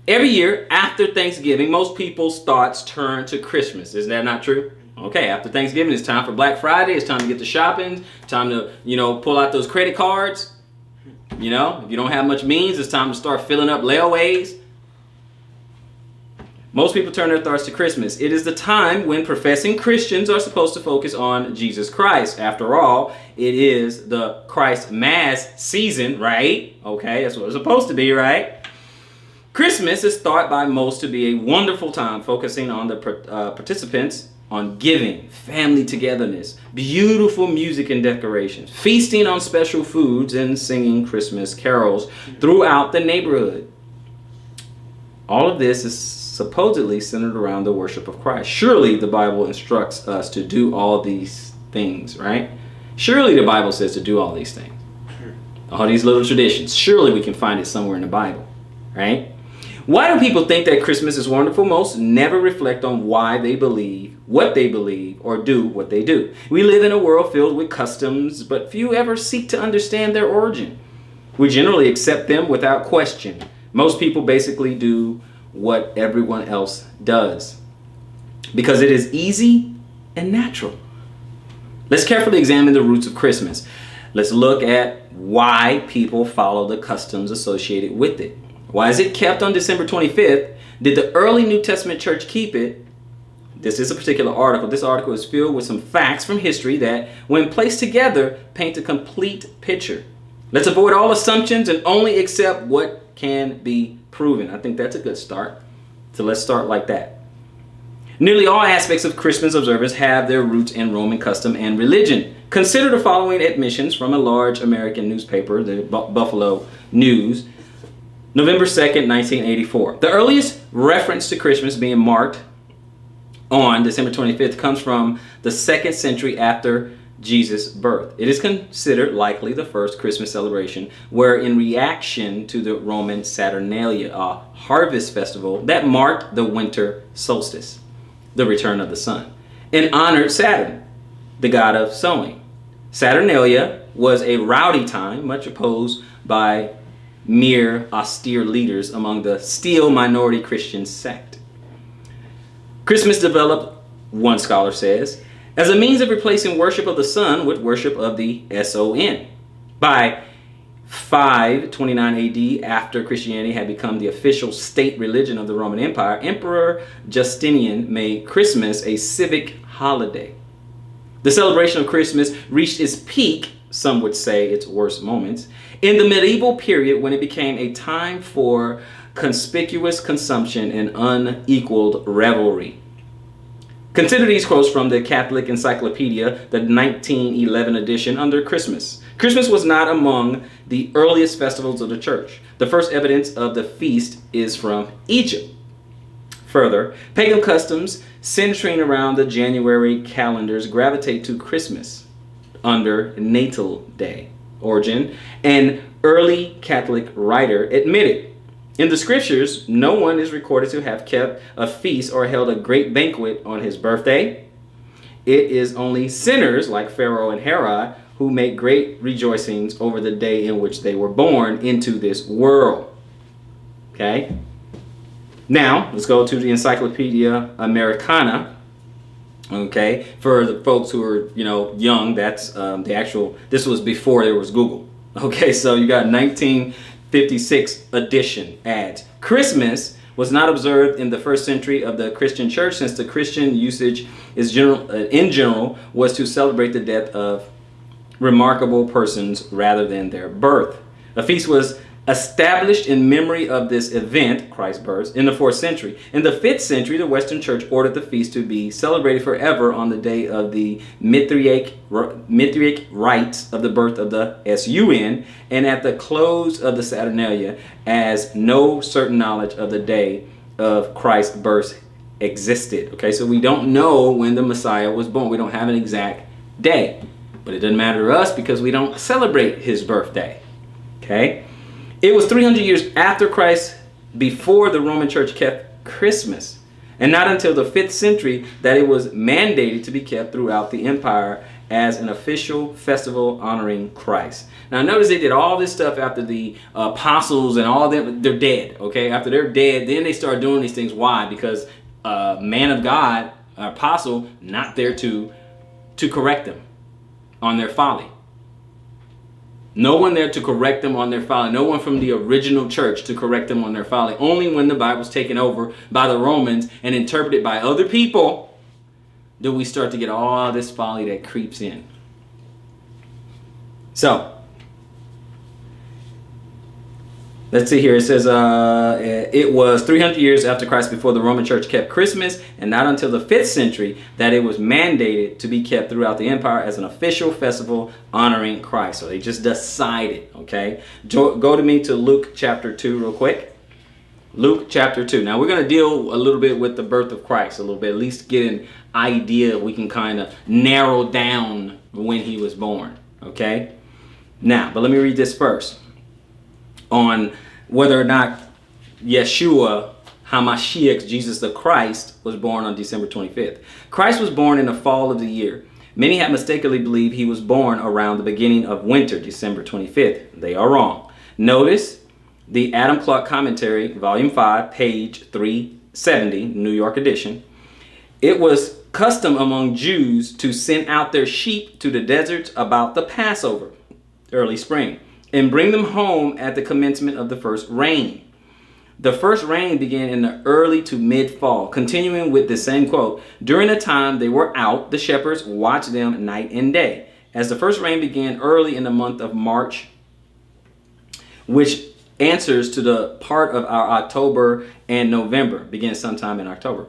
Every year after Thanksgiving, most people's thoughts turn to Christmas. Is that not true? Okay, after Thanksgiving, it's time for Black Friday. It's time to get the shopping. Time to, pull out those credit cards. If you don't have much means, it's time to start filling up layaways. Most people turn their thoughts to Christmas. It is the time when professing Christians are supposed to focus on Jesus Christ. After all, it is the Christ Mass season, right? Okay, that's what it's supposed to be, right? Christmas is thought by most to be a wonderful time, focusing on the participants on giving, family togetherness, beautiful music and decorations, feasting on special foods, and singing Christmas carols throughout the neighborhood. All of this is supposedly centered around the worship of Christ. Surely the Bible instructs us to do all these things, right? Surely the Bible says to do all these things. All these little traditions. Surely we can find it somewhere in the Bible, right? Why do people think that Christmas is wonderful? Most never reflect on why they believe, what they believe, or do what they do. We live in a world filled with customs, but few ever seek to understand their origin. We generally accept them without question. Most people basically do what everyone else does because it is easy and natural. Let's carefully examine the roots of Christmas. Let's look at why people follow the customs associated with it. Why is it kept on December 25th? Did the early New Testament church keep it? This is a particular article. This article is filled with some facts from history that, when placed together, paint a complete picture. Let's avoid all assumptions and only accept what can be proven. I think that's a good start. So let's start like that. Nearly all aspects of Christmas observance have their roots in Roman custom and religion. Consider the following admissions from a large American newspaper, the Buffalo News, November 2nd, 1984. The earliest reference to Christmas being marked on December 25th comes from the 2nd century after Jesus' birth. It is considered likely the first Christmas celebration where, in reaction to the Roman Saturnalia, a harvest festival that marked the winter solstice, the return of the sun, and honored Saturn, the god of sowing. Saturnalia was a rowdy time, much opposed by mere austere leaders among the still minority Christian sect. Christmas developed, one scholar says, as a means of replacing worship of the sun with worship of the sun. By 529 AD, after Christianity had become the official state religion of the Roman Empire, Emperor Justinian made Christmas a civic holiday. The celebration of Christmas reached its peak, some would say its worst moments, in the medieval period when it became a time for conspicuous consumption and unequaled revelry. Consider these quotes from the Catholic Encyclopedia, the 1911 edition, under Christmas. Christmas was not among the earliest festivals of the church. The first evidence of the feast is from Egypt. Further, pagan customs centering around the January calendars gravitate to Christmas under Natal Day. Origen, an early Catholic writer, admitted, in the scriptures, no one is recorded to have kept a feast or held a great banquet on his birthday. It is only sinners like Pharaoh and Herod who make great rejoicings over the day in which they were born into this world. Okay? Now, let's go to the Encyclopedia Americana. Okay? For the folks who are, young, that's this was before there was Google. Okay, so you got 1956 edition adds. Christmas was not observed in the first century of the Christian church, since the Christian usage in general was to celebrate the death of remarkable persons rather than their birth. A feast was established in memory of this event, Christ's birth, in the 4th century. In the 5th century, the Western Church ordered the feast to be celebrated forever on the day of the Mithriatic rites of the birth of the Sun, and at the close of the Saturnalia, as no certain knowledge of the day of Christ's birth existed. Okay, so we don't know when the Messiah was born. We don't have an exact day, but it doesn't matter to us because we don't celebrate his birthday. Okay. It was 300 years after Christ before the Roman Church kept Christmas, and not until the 5th century that it was mandated to be kept throughout the empire as an official festival honoring Christ. Now notice they did all this stuff after the apostles and all them, they're dead, okay? After they're dead, then they start doing these things. Why? Because man of God, apostle, not there to correct them on their folly. No one there to correct them on their folly. No one from the original church to correct them on their folly. Only when the Bible's taken over by the Romans and interpreted by other people do we start to get all this folly that creeps in. So, let's see here. It says it was 300 years after Christ before the Roman Church kept Christmas, and not until the 5th century that it was mandated to be kept throughout the empire as an official festival honoring Christ. So they just decided, okay? Go to me to Luke chapter 2 real quick. Luke chapter 2. Now we're going to deal a little bit with the birth of Christ a little bit, at least get an idea. We can kind of narrow down when he was born, okay? Now, but let me read this first. On whether or not Yeshua HaMashiach, Jesus the Christ, was born on December 25th. Christ was born in the fall of the year. Many have mistakenly believed he was born around the beginning of winter, December 25th. They are wrong. Notice the Adam Clark Commentary, Volume 5, page 370, New York edition. It was custom among Jews to send out their sheep to the deserts about the Passover, early spring, and bring them home at the commencement of the first rain. The first rain began in the early to mid-fall, continuing with the same quote. During the time they were out, the shepherds watched them night and day. As the first rain began early in the month of March, which answers to the part of our October and November, begins sometime in October,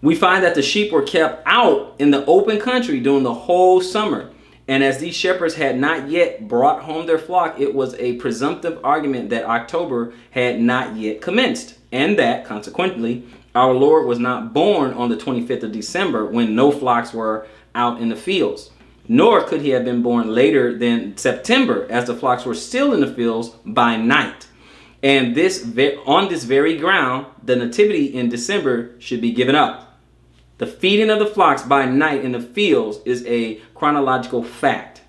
we find that the sheep were kept out in the open country during the whole summer. And as these shepherds had not yet brought home their flock, it was a presumptive argument that October had not yet commenced, and that, consequently, our Lord was not born on the 25th of December when no flocks were out in the fields. Nor could he have been born later than September, as the flocks were still in the fields by night. And on this very ground, the nativity in December should be given up. The feeding of the flocks by night in the fields is a chronological fact.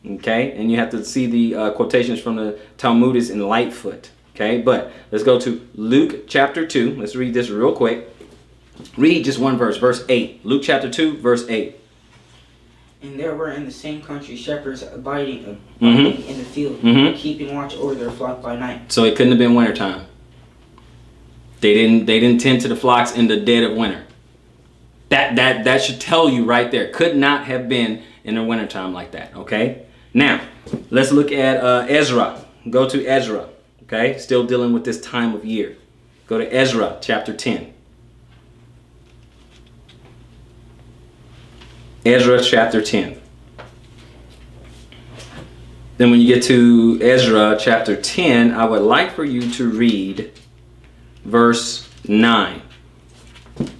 Okay, and you have to see the quotations from the Talmudist in Lightfoot. Okay, but let's go to Luke chapter 2. Let's read this real quick. Read just one verse, verse 8. Luke chapter 2, verse 8. And there were in the same country shepherds abiding in the field, keeping watch over their flock by night. So it couldn't have been wintertime. They didn't tend to the flocks in the dead of winter. That should tell you right there. Could not have been in the wintertime like that. Okay. Now let's look at Ezra. Go to Ezra. Okay. Still dealing with this time of year. Go to Ezra chapter 10. Ezra chapter 10. Then when you get to Ezra chapter 10, I would like for you to read verse 9.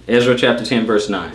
Ezra chapter 10, verse 9.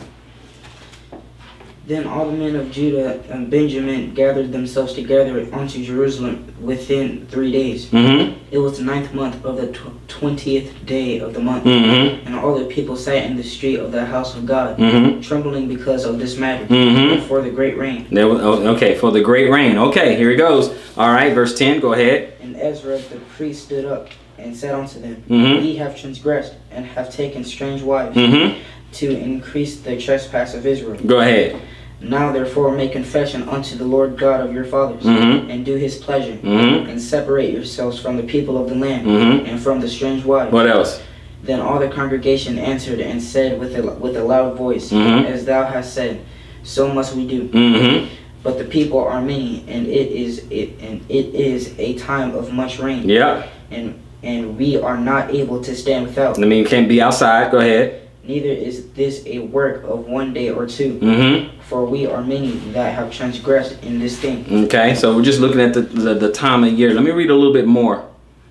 Then all the men of Judah and Benjamin gathered themselves together unto Jerusalem within 3 days. Mm-hmm. It was the 9th month of the 20th day of the month. Mm-hmm. And all the people sat in the street of the house of God, Mm-hmm. trembling because of this matter, Mm-hmm. for the great rain. Okay, for the great rain. Okay, here he goes. All right, verse 10, go ahead. And Ezra the priest stood up and said unto them, Mm-hmm. Ye have transgressed, and have taken strange wives, Mm-hmm. to increase the trespass of Israel. Go ahead. Now therefore make confession unto the Lord God of your fathers, Mm-hmm. and do his pleasure, Mm-hmm. and separate yourselves from the people of the land, Mm-hmm. and from the strange wives. What else? Then all the congregation answered and said with a loud voice, Mm-hmm. As thou hast said, so must we do. Mm-hmm. But the people are many, and it is a time of much rain, Yeah. and we are not able to stand without. I mean, you can't be outside. Go ahead. Neither is this a work of one day or two, Mm-hmm. for we are many that have transgressed in this thing. Okay, so we're just looking at the time of year. Let me read a little bit more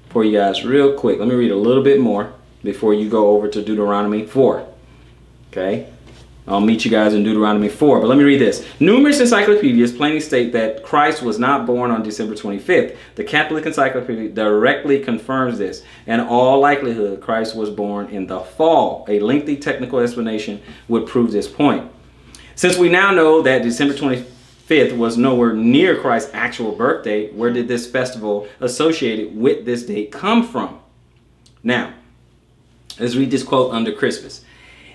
for you guys real quick. Let me read a little bit more before you go over to Deuteronomy 4. Okay, I'll meet you guys in Deuteronomy 4, but let me read this. Numerous encyclopedias plainly state that Christ was not born on December 25th. The Catholic Encyclopedia directly confirms this. In all likelihood, Christ was born in the fall. A lengthy technical explanation would prove this point. Since we now know that December 25th was nowhere near Christ's actual birthday, where did this festival associated with this date come from? Now, let's read this quote under Christmas.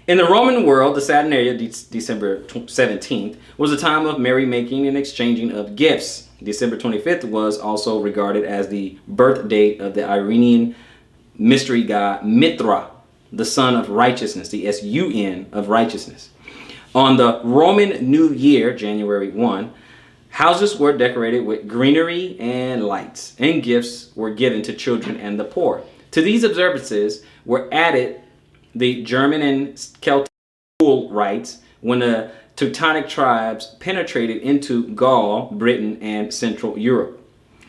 In the Roman world, the Saturnalia, December 17th, was a time of merrymaking and exchanging of gifts. December 25th was also regarded as the birth date of the Iranian mystery god Mithra, the son of righteousness, the S-U-N of righteousness. On the Roman New Year, January 1, houses were decorated with greenery and lights, and gifts were given to children and the poor. To these observances were added the German and Celtic rites when the Teutonic tribes penetrated into Gaul, Britain, and Central Europe.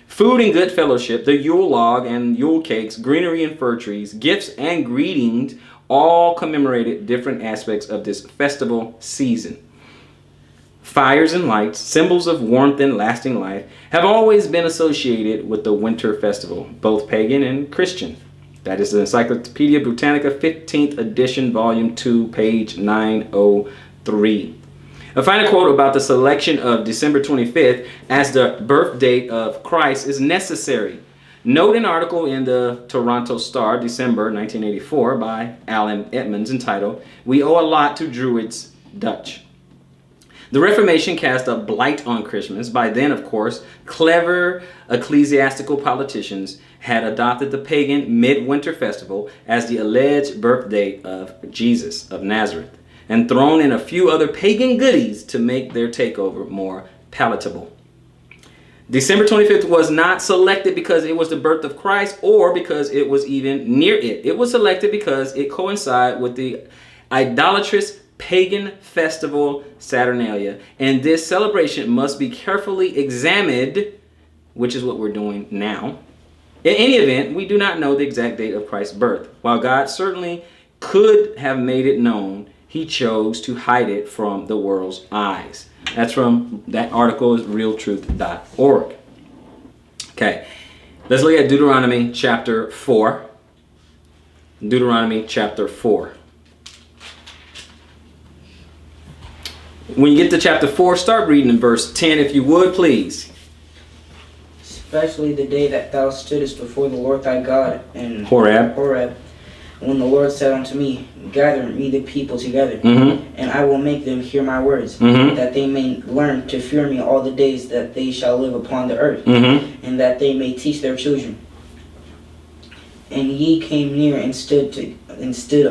Food and good fellowship, the Yule log and Yule cakes, greenery and fir trees, gifts and greetings all commemorated different aspects of this festival season. Fires and lights, symbols of warmth and lasting life, have always been associated with the winter festival, both pagan and Christian. That is the Encyclopedia Britannica, 15th edition, volume 2, page 903. A final quote about the selection of December 25th as the birth date of Christ is necessary. Note an article in the Toronto Star, December 1984, by Alan Edmonds entitled, "We Owe a Lot to Druids, Dutch." The Reformation cast a blight on Christmas. By then, of course, clever ecclesiastical politicians had adopted the pagan midwinter festival as the alleged birth date of Jesus of Nazareth, and thrown in a few other pagan goodies to make their takeover more palatable. December 25th was not selected because it was the birth of Christ or because it was even near it. It was selected because it coincided with the idolatrous pagan festival Saturnalia, and this celebration must be carefully examined, which is what we're doing now. In any event, we do not know the exact date of Christ's birth. While God certainly could have made it known, he chose to hide it from the world's eyes. That's from that article is realtruth.org. Okay, let's look at Deuteronomy chapter 4. Deuteronomy chapter 4. When you get to chapter 4, start reading in verse 10 if you would, please. Especially the day that thou stoodest before the Lord thy God in Horeb. When the Lord said unto me, Gather me the people together, Mm-hmm. and I will make them hear my words, Mm-hmm. that they may learn to fear me all the days that they shall live upon the earth, Mm-hmm. and that they may teach their children. And ye came near and stood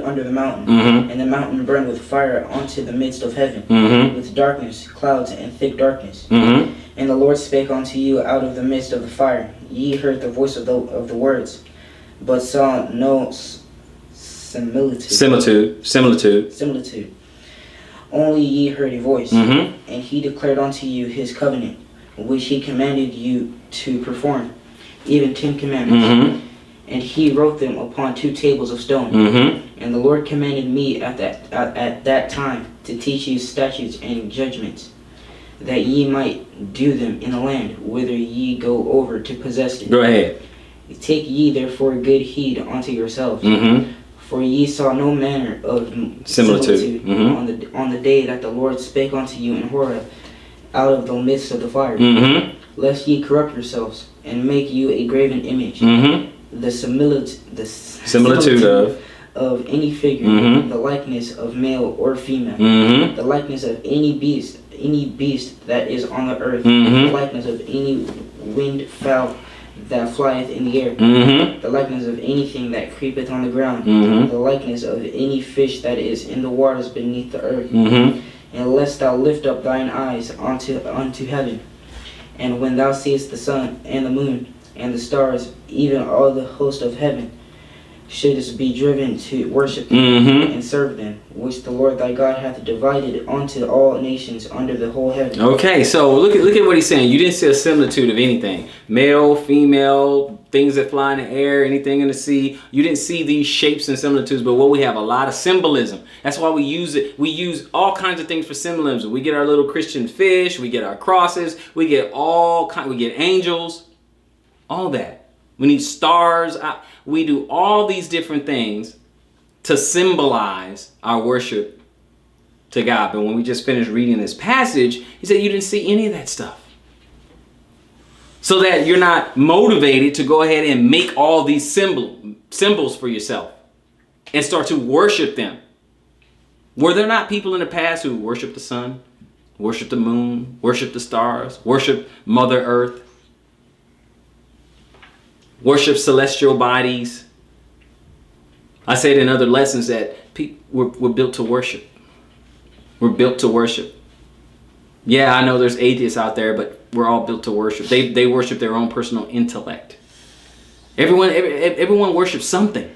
under the mountain, Mm-hmm. and the mountain burned with fire unto the midst of heaven, Mm-hmm. with darkness, clouds, and thick darkness. Mm-hmm. And the Lord spake unto you out of the midst of the fire. Ye heard the voice of the words, but saw no similitude. Similitude. only ye heard a voice, Mm-hmm. and he declared unto you his covenant, which he commanded you to perform, even 10 commandments. Mm-hmm. And he wrote them upon 2 tables of stone. Mm-hmm. And the Lord commanded me at that time to teach you statutes and judgments, that ye might do them in the land whither ye go over to possess it. Go ahead. Take ye therefore good heed unto yourselves, Mm-hmm. for ye saw no manner of Similitude. Mm-hmm. on the day that the Lord spake unto you in Horeb out of the midst of the fire, Mm-hmm. lest ye corrupt yourselves and make you a graven image, Mm-hmm. the similitude Similitude of any figure, Mhm. the likeness of male or female, Mm-hmm. the likeness of any beast that is on the earth, Mhm. the likeness of any winged fowl that flieth in the air, Mm-hmm. the likeness of anything that creepeth on the ground, Mhm. the likeness of any fish that is in the waters beneath the earth. Mm-hmm. And lest thou lift up thine eyes unto heaven, and when thou seest the sun and the moon and the stars, even all the host of heaven, shouldest be driven to worship them Mm-hmm. and serve them, which the Lord thy God hath divided unto all nations under the whole heaven. Okay, so look at what he's saying. You didn't see a similitude of anything. Male, female, things that fly in the air, anything in the sea. You didn't see these shapes and similitudes, but what we have, a lot of symbolism. That's why we use it. We use all kinds of things for symbolism. We get our little Christian fish, we get our crosses, we get we get angels, all that. We need stars. We do all these different things to symbolize our worship to God. But when we just finished reading this passage, he said you didn't see any of that stuff. So that you're not motivated to go ahead and make all these symbols for yourself and start to worship them. Were there not people in the past who worshiped the sun, worshiped the moon, worshiped the stars, worshiped Mother Earth, worship celestial bodies? I said in other lessons that we're built to worship. We're built to worship. Yeah, I know there's atheists out there, but we're all built to worship. They worship their own personal intellect. Everyone worships something.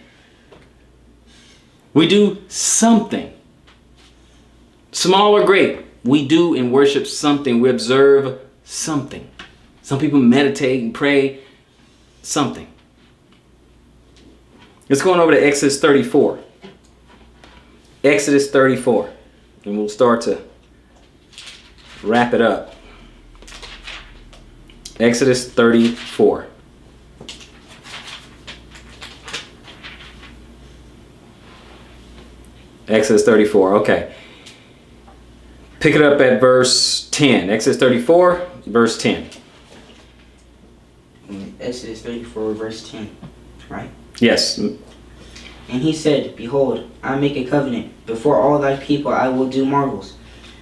We do something. Small or great, we do and worship something. We observe something. Some people meditate and pray. Something. Let's go on over to Exodus 34. Exodus 34. And we'll start to wrap it up. Exodus 34. Exodus 34. Okay. Pick it up at verse 10. Exodus 34, verse 10. Exodus 34, verse 10, right? Yes. And he said, Behold, I make a covenant. Before all thy people I will do marvels,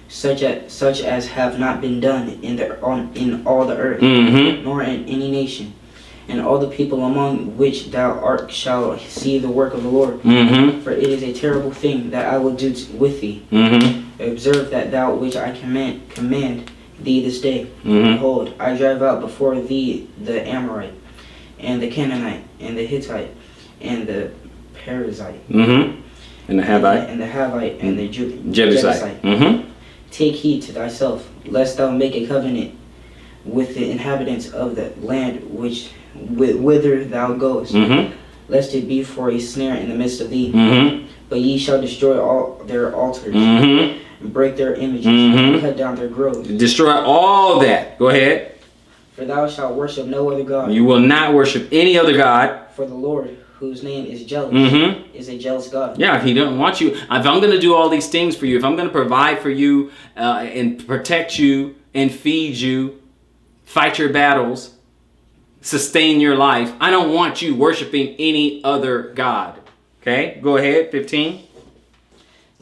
such as have not been done in all the earth, Mm-hmm. nor in any nation. And all the people among which thou art shall see the work of the Lord. Mm-hmm. For it is a terrible thing that I will do with thee. Mm-hmm. Observe that thou which I command thee this day. Mm-hmm. Behold, I drive out before thee the Amorite, and the Canaanite, and the Hittite, and the Perizzite, Mm-hmm. And the Havite. and the Havite, and the Jebusite. Mm-hmm. Take heed to thyself, lest thou make a covenant with the inhabitants of the land whither thou goest, Mm-hmm. lest it be for a snare in the midst of thee. Mm-hmm. But ye shall destroy all their altars, Mm-hmm. break their images, Mhm. and cut down their groves. Destroy all that. Go ahead. For thou shalt worship no other God. You will not worship any other God. For the Lord, whose name is jealous, Mm-hmm. is a jealous God. Yeah, if he doesn't want you, if I'm going to do all these things for you, if I'm going to provide for you and protect you and feed you, fight your battles, sustain your life, I don't want you worshiping any other God. Okay, go ahead, 15.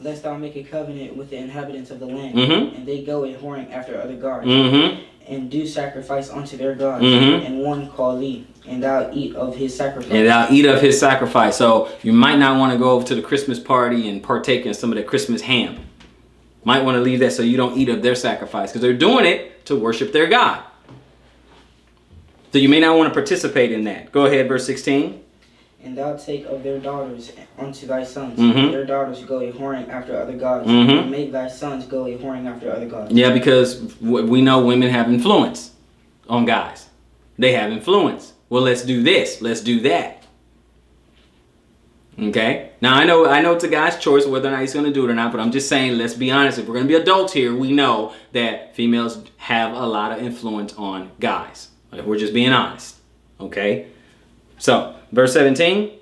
Lest thou make a covenant with the inhabitants of the land, Mhm. and they go a whoring after other gods, Mm-hmm. and do sacrifice unto their gods, Mhm. and one call thee, and thou eat of his sacrifice. And thou eat of his sacrifice. So you might not want to go over to the Christmas party and partake in some of the Christmas ham. Might want to leave that so you don't eat of their sacrifice, because they're doing it to worship their God. So you may not want to participate in that. Go ahead, verse 16. And thou take of their daughters unto thy sons, Mhm. and their daughters go a whoring after other gods, Mhm. and make thy sons go a whoring after other gods. Yeah, because we know women have influence on guys. They have influence. Well, let's do this. Let's do that. Okay. Now I know it's a guy's choice whether or not he's going to do it or not, but I'm just saying, let's be honest. If we're going to be adults here, we know that females have a lot of influence on guys. If we're just being honest. Okay. So, verse 17.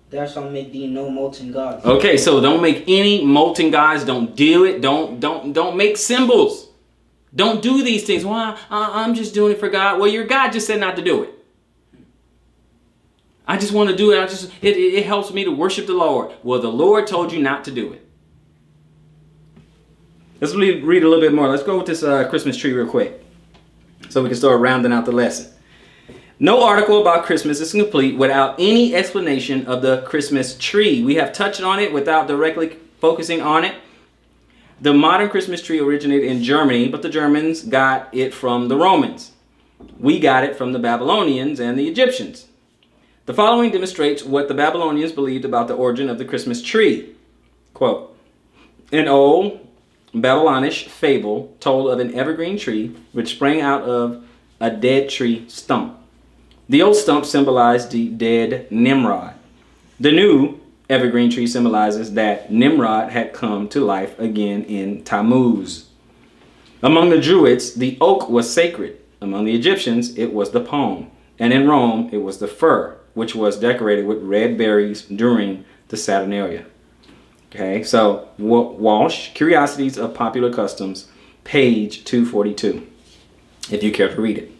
Thou shalt make thee no molten gods. Okay, so don't make any molten gods. Don't do it. Don't make symbols. Don't do these things. Well, I'm just doing it for God. Well, your God just said not to do it. I just want to do it. It helps me to worship the Lord. Well, the Lord told you not to do it. Let's read a little bit more. Let's go with this Christmas tree real quick, so we can start rounding out the lesson. No article about Christmas is complete without any explanation of the Christmas tree. We have touched on it without directly focusing on it. The modern Christmas tree originated in Germany, but the Germans got it from the Romans. We got it from the Babylonians and the Egyptians. The following demonstrates what the Babylonians believed about the origin of the Christmas tree. Quote, an old Babylonish fable told of an evergreen tree which sprang out of a dead tree stump. The old stump symbolized the dead Nimrod. The new evergreen tree symbolizes that Nimrod had come to life again in Tammuz. Among the Druids, the oak was sacred. Among the Egyptians, it was the palm. And in Rome, it was the fir, which was decorated with red berries during the Saturnalia. Okay, so Walsh, Curiosities of Popular Customs, page 242, if you care to read it.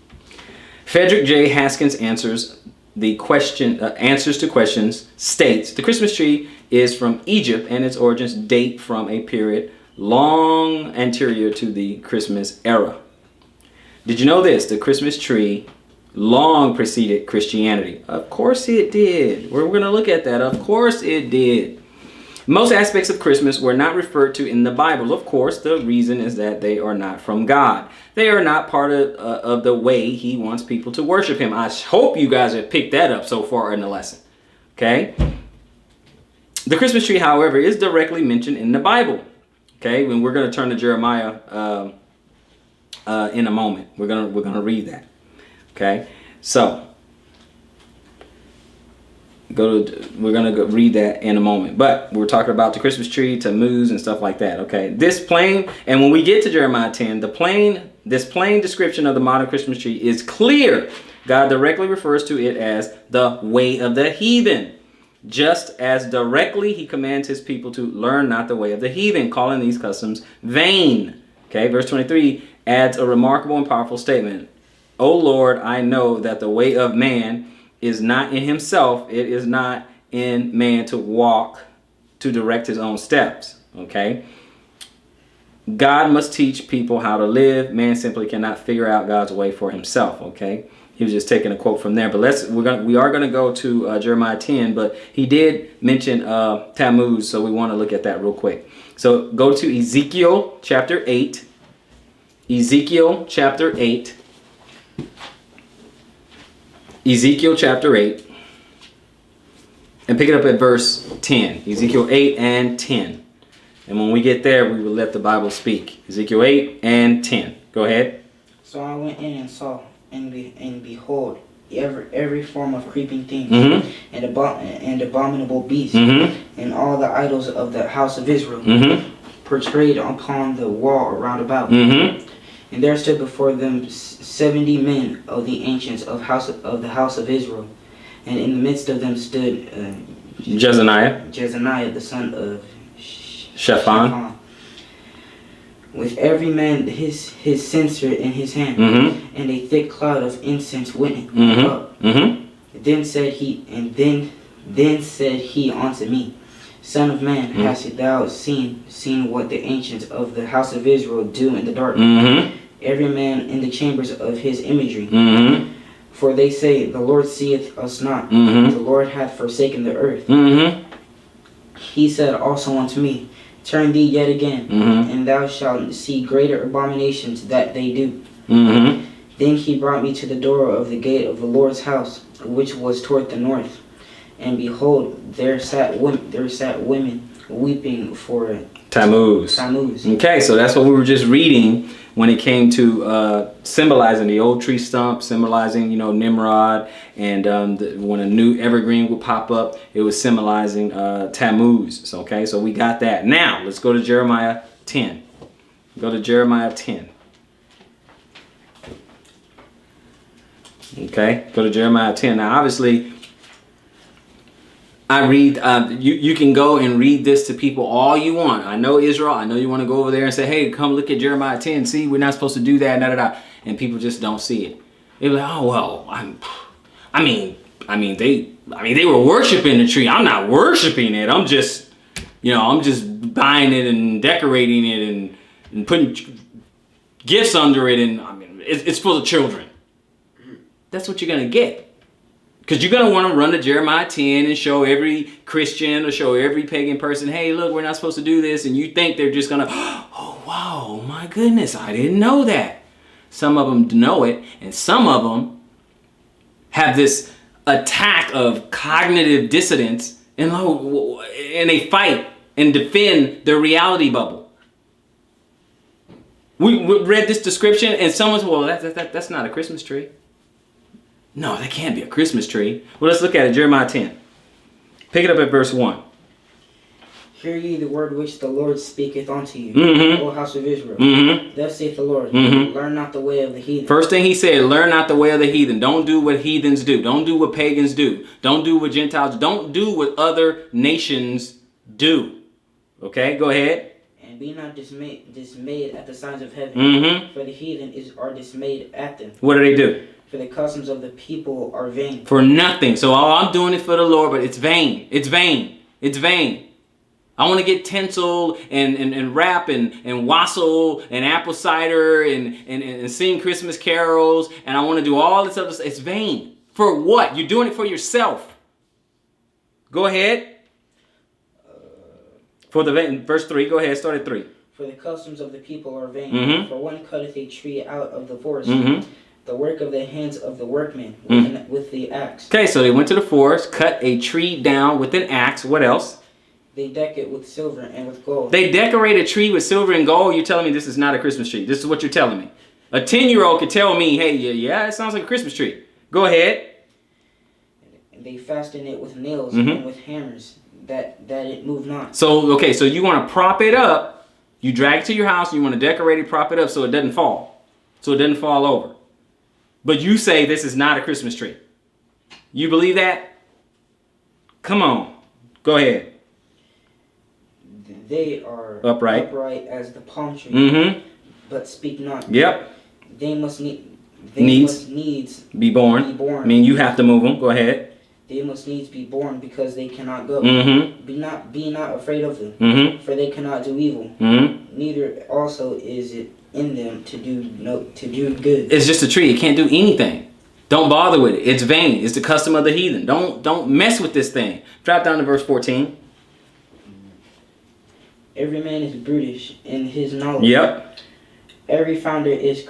Frederick J. Haskins answers to questions, states the Christmas tree is from Egypt and its origins date from a period long anterior to the Christmas era. Did you know this? The Christmas tree long preceded Christianity. Of course it did. We're going to look at that. Of course it did. Most aspects of Christmas were not referred to in the Bible. Of course, the reason is that they are not from God. They are not part of the way he wants people to worship him. I hope you guys have picked that up so far in the lesson. Okay? The Christmas tree, however, is directly mentioned in the Bible. Okay? When we're going to turn to Jeremiah in a moment. We're gonna read that. Okay? So we're gonna go read that in a moment, but we're talking about the Christmas tree, Tammuz, and stuff like that. Okay, this plain, and when we get to Jeremiah 10, this plain description of the modern Christmas tree is clear. God directly refers to it as the way of the heathen, just as directly he commands his people to learn not the way of the heathen, calling these customs vain. Okay, verse 23 adds a remarkable and powerful statement. O Lord, I know that the way of man is not in himself. It is not in man to direct his own steps. Okay. God must teach people how to live. Man simply cannot figure out God's way for himself. Okay. He was just taking a quote from there, but we are gonna go to Jeremiah 10. But he did mention Tammuz, so we want to look at that real quick. So go to Ezekiel chapter 8. Ezekiel chapter 8. Ezekiel chapter 8, and pick it up at verse 10. Ezekiel 8 and 10. And when we get there, we will let the Bible speak. Ezekiel 8 and 10. Go ahead. So I went in and saw, and behold, every form of creeping things, Mm-hmm. and abominable beasts, Mm-hmm. and all the idols of the house of Israel, Mm-hmm. portrayed upon the wall around about. Mm-hmm. And there stood before them 70 men of the ancients of the house of Israel, and in the midst of them stood Jezaniah the son of Shaphan, with every man his censer in his hand, Mm-hmm. and a thick cloud of incense went Mm-hmm. up. Mm-hmm. Then said he unto me, Son of man, Mm-hmm. hast thou seen what the ancients of the house of Israel do in the dark? Mm-hmm. Every man in the chambers of his imagery. Mm-hmm. For they say, the Lord seeth us not. Mm-hmm. The Lord hath forsaken the earth. Mm-hmm. He said also unto me, Turn thee yet again, Mm-hmm. and thou shalt see greater abominations that they do. Mm-hmm. Then he brought me to the door of the gate of the Lord's house, which was toward the north. And behold, there sat women weeping for Tammuz. Okay, so that's what we were just reading when it came to symbolizing the old tree stump, symbolizing, Nimrod, and when a new evergreen would pop up, it was symbolizing Tammuz. So, okay, so we got that. Now, let's go to Jeremiah 10. Go to Jeremiah 10. Okay, go to Jeremiah 10. Now, obviously, I read, you can go and read this to people all you want. I know Israel, I know you want to go over there and say, hey, come look at Jeremiah 10. See, we're not supposed to do that, and people just don't see it. They're like, oh, well, I mean, they were worshiping the tree. I'm not worshiping it. I'm just buying it and decorating it and putting gifts under it. And I mean, it's for the children. That's what you're going to get. Because you're going to want to run to Jeremiah 10 and show every Christian or show every pagan person, hey, look, we're not supposed to do this. And you think they're just going to, oh, wow, my goodness, I didn't know that. Some of them know it, and some of them have this attack of cognitive dissonance, and they fight and defend their reality bubble. We read this description, and someone's, well, that's not a Christmas tree. No, that can't be a Christmas tree. Well, let's look at it. Jeremiah 10. Pick it up at verse 1. Hear ye the word which the Lord speaketh unto you, O house of Israel. Thus saith the Lord, learn not the way of the heathen. First thing he said, learn not the way of the heathen. Don't do what heathens do. Don't do what pagans do. Don't do what Gentiles do. Don't do what other nations do. Okay, go ahead. And be not dismayed at the signs of heaven, for the heathen are dismayed at them. What do they do? For the customs of the people are vain. For nothing. So, I'm doing it for the Lord, but it's vain. It's vain. It's vain. I want to get tinsel and rap and wassail and apple cider and sing Christmas carols, and I want to do all this other stuff. It's vain. For what? You're doing it for yourself. Go ahead. For the verse 3, go ahead, start at 3. For the customs of the people are vain. For one cutteth a tree out of the forest. The work of the hands of the workmen with the axe. Okay, so they went to the forest, cut a tree down with an axe. What else? They deck it with silver and with gold. They decorate a tree with silver and gold. You're telling me this is not a Christmas tree. This is what you're telling me. A 10-year-old could tell me, hey, yeah, it sounds like a Christmas tree. Go ahead. They fasten it with nails and with hammers that it move not. So, okay, so you want to prop it up. You drag it to your house. You want to decorate it, prop it up so it doesn't fall. So it doesn't fall over. But you say this is not a Christmas tree. You believe that? Come on. Go ahead. They are upright as the palm tree, but speak not. Yep. They must needs be born. I mean, you have to move them. Go ahead. They must needs be born because they cannot go. Be not afraid of them, for they cannot do evil. Neither also is it in them to do good. It's just a tree. It can't do anything. Don't bother with it. It's vain. It's the custom of the heathen. Don't mess with this thing. Drop down to verse 14. Every man is brutish in his knowledge. Yep. Every founder is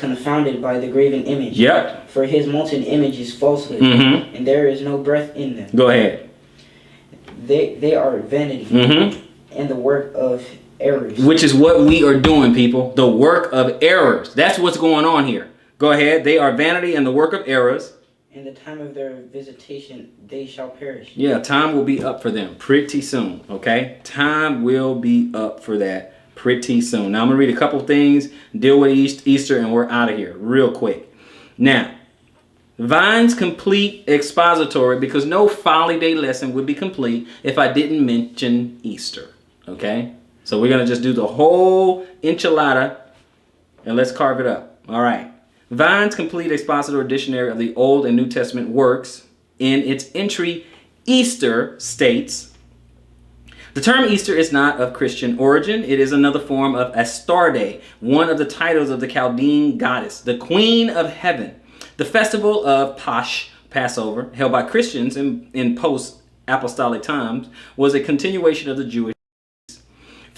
confounded by the graven image. Yep. For his molten image is falsehood, and there is no breath in them. Go ahead. They are vanity, and the work of errors. Which is what we are doing, people. The work of errors. That's what's going on here. Go ahead. They are vanity and the work of errors. In the time of their visitation, they shall perish. Yeah, time will be up for them pretty soon, okay? Time will be up for that pretty soon. Now, I'm going to read a couple things, deal with Easter, and we're out of here real quick. Now, Vine's complete expository, because no Folly Day lesson would be complete if I didn't mention Easter, okay? So we're going to just do the whole enchilada, and let's carve it up. All right. Vine's complete expository dictionary of the Old and New Testament works in its entry, Easter states, the term Easter is not of Christian origin. It is another form of Astarte, one of the titles of the Chaldean goddess, the Queen of Heaven. The festival of Passover, held by Christians in post-apostolic times, was a continuation of the Jewish.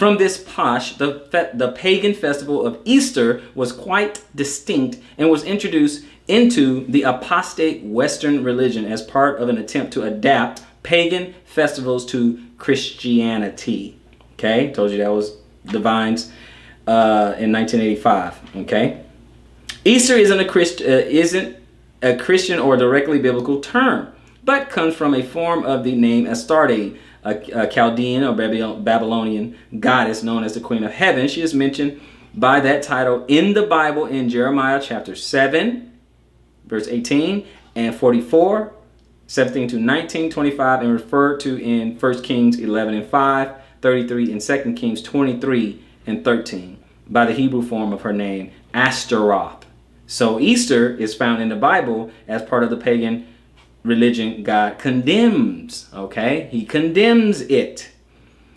From this posh, the pagan festival of Easter was quite distinct and was introduced into the apostate Western religion as part of an attempt to adapt pagan festivals to Christianity. Okay, told you that was Divines in 1985. Okay, Easter isn't a Christian or directly biblical term, but comes from a form of the name Astarte, a Chaldean or Babylonian goddess known as the Queen of Heaven. She is mentioned by that title in the Bible in Jeremiah chapter 7, verse 18 and 44, 17 to 19, 25, and referred to in 1 Kings 11 and 5, 33, and 2 Kings 23 and 13 by the Hebrew form of her name, Ashtaroth. So Easter is found in the Bible as part of the pagan religion God condemns. Okay, he condemns it.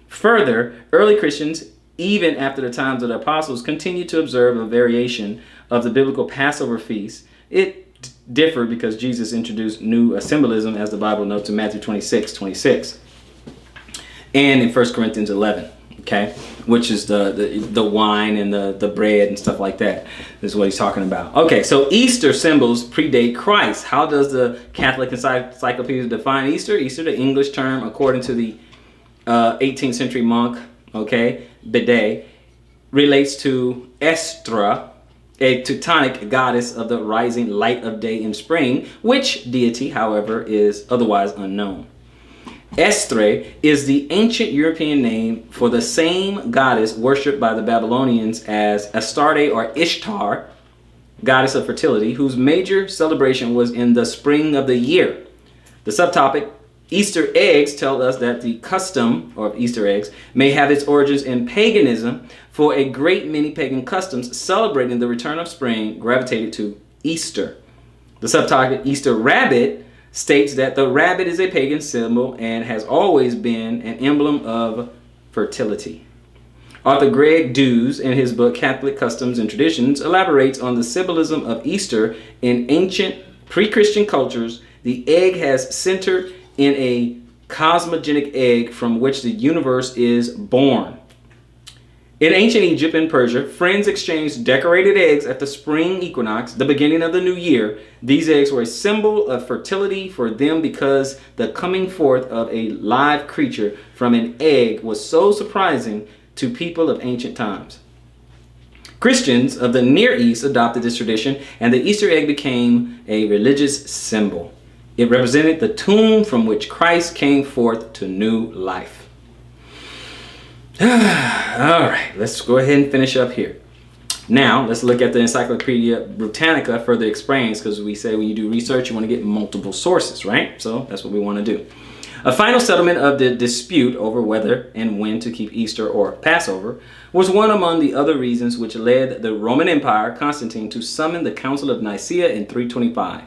Further, early Christians, even after the times of the apostles, continued to observe a variation of the biblical Passover feast. It differed because Jesus introduced new symbolism, as the Bible notes in Matthew 26:26, and in 1 Corinthians 11. Okay, which is the wine and the bread and stuff like that. This is what he's talking about. Okay, so Easter symbols predate Christ. How does the Catholic Encyclopedia define Easter? Easter, the English term, according to the 18th century monk, okay, Bede, relates to Estra, a Teutonic goddess of the rising light of day in spring, which deity, however, is otherwise unknown. Estre is the ancient European name for the same goddess worshipped by the Babylonians as Astarte or Ishtar, goddess of fertility, whose major celebration was in the spring of the year. The subtopic, Easter eggs, tell us that the custom of Easter eggs may have its origins in paganism, for a great many pagan customs celebrating the return of spring gravitated to Easter. The subtopic, Easter rabbit, states that the rabbit is a pagan symbol and has always been an emblem of fertility. Author Greg Dews, in his book Catholic Customs and Traditions, elaborates on the symbolism of Easter in ancient pre-Christian cultures. The egg has centered in a cosmogenic egg from which the universe is born. In ancient Egypt and Persia, friends exchanged decorated eggs at the spring equinox, the beginning of the new year. These eggs were a symbol of fertility for them because the coming forth of a live creature from an egg was so surprising to people of ancient times. Christians of the Near East adopted this tradition, and the Easter egg became a religious symbol. It represented the tomb from which Christ came forth to new life. All right, let's go ahead and finish up here. Now, let's look at the Encyclopedia Britannica further explains, because we say when you do research, you want to get multiple sources, right? So that's what we want to do. A final settlement of the dispute over whether and when to keep Easter or Passover was one among the other reasons which led the Roman Empire, Constantine, to summon the Council of Nicaea in 325.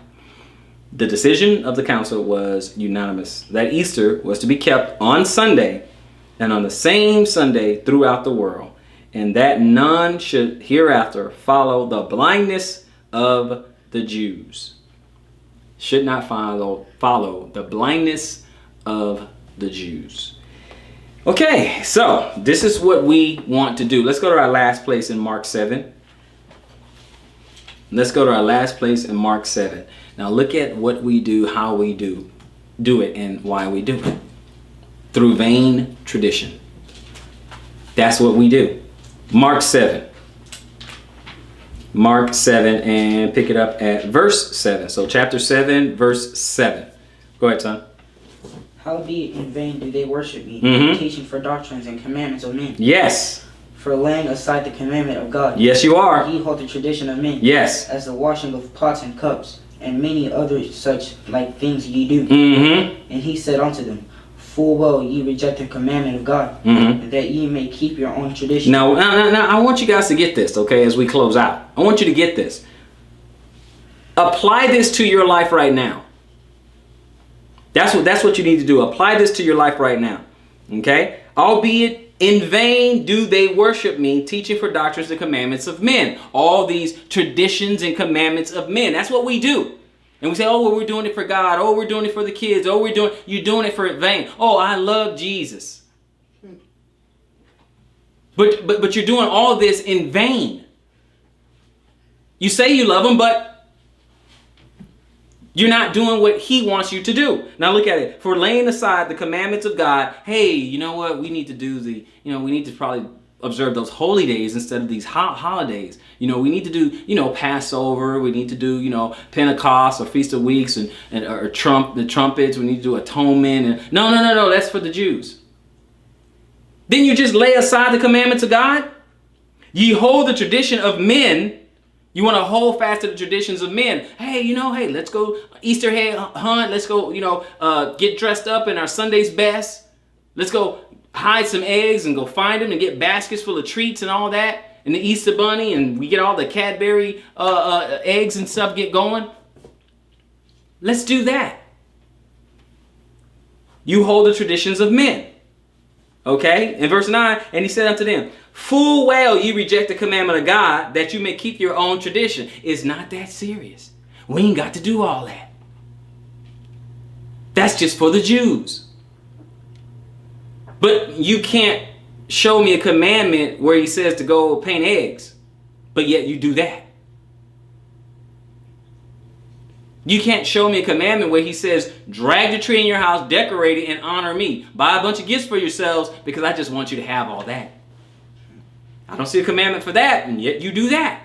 The decision of the council was unanimous that Easter was to be kept on Sunday and on the same Sunday throughout the world, and that none should hereafter follow the blindness of the Jews. Should not follow the blindness of the Jews. Okay, so this is what we want to do. Let's go to our last place in Mark 7. Let's go to our last place in Mark 7. Now look at what we do, how we do it, and why we do it. Through vain tradition. That's what we do. Mark 7. Mark 7, and pick it up at verse 7. So chapter 7, verse 7. Go ahead, son. Howbeit in vain do they worship me, teaching for doctrines and commandments of men. Yes. For laying aside the commandment of God. Yes, you are. Ye hold the tradition of men. Yes. As the washing of pots and cups, and many other such like things ye do. And he said unto them, full well ye reject the commandment of God, and that ye may keep your own tradition. Now, I want you guys to get this, okay, as we close out. I want you to get this. Apply this to your life right now. That's what you need to do. Apply this to your life right now. Okay? Albeit in vain do they worship me, teaching for doctrines and commandments of men. All these traditions and commandments of men. That's what we do. And we say, oh, well, we're doing it for God. Oh, we're doing it for the kids. Oh, you're doing it for vain. Oh, I love Jesus. But you're doing all this in vain. You say you love him, but you're not doing what he wants you to do. Now look at it. For laying aside the commandments of God, hey, you know what? We need to do we need to probably observe those holy days instead of these holidays. We need to do, Passover. We need to do, Pentecost or Feast of Weeks or the trumpets. We need to do atonement. And no. That's for the Jews. Then you just lay aside the commandments of God? Ye hold the tradition of men. You want to hold fast to the traditions of men. Hey, let's go Easter egg hunt. Let's go, get dressed up in our Sunday's best. Let's go hide some eggs and go find them and get baskets full of treats and all that. And the Easter bunny, and we get all the Cadbury eggs and stuff get going. Let's do that. You hold the traditions of men. Okay, in verse 9, and he said unto them, full well ye reject the commandment of God, that you may keep your own tradition. It's not that serious. We ain't got to do all that. That's just for the Jews. But you can't show me a commandment where he says to go paint eggs, but yet you do that. You can't show me a commandment where he says, drag the tree in your house, decorate it, and honor me. Buy a bunch of gifts for yourselves because I just want you to have all that. I don't see a commandment for that, and yet you do that.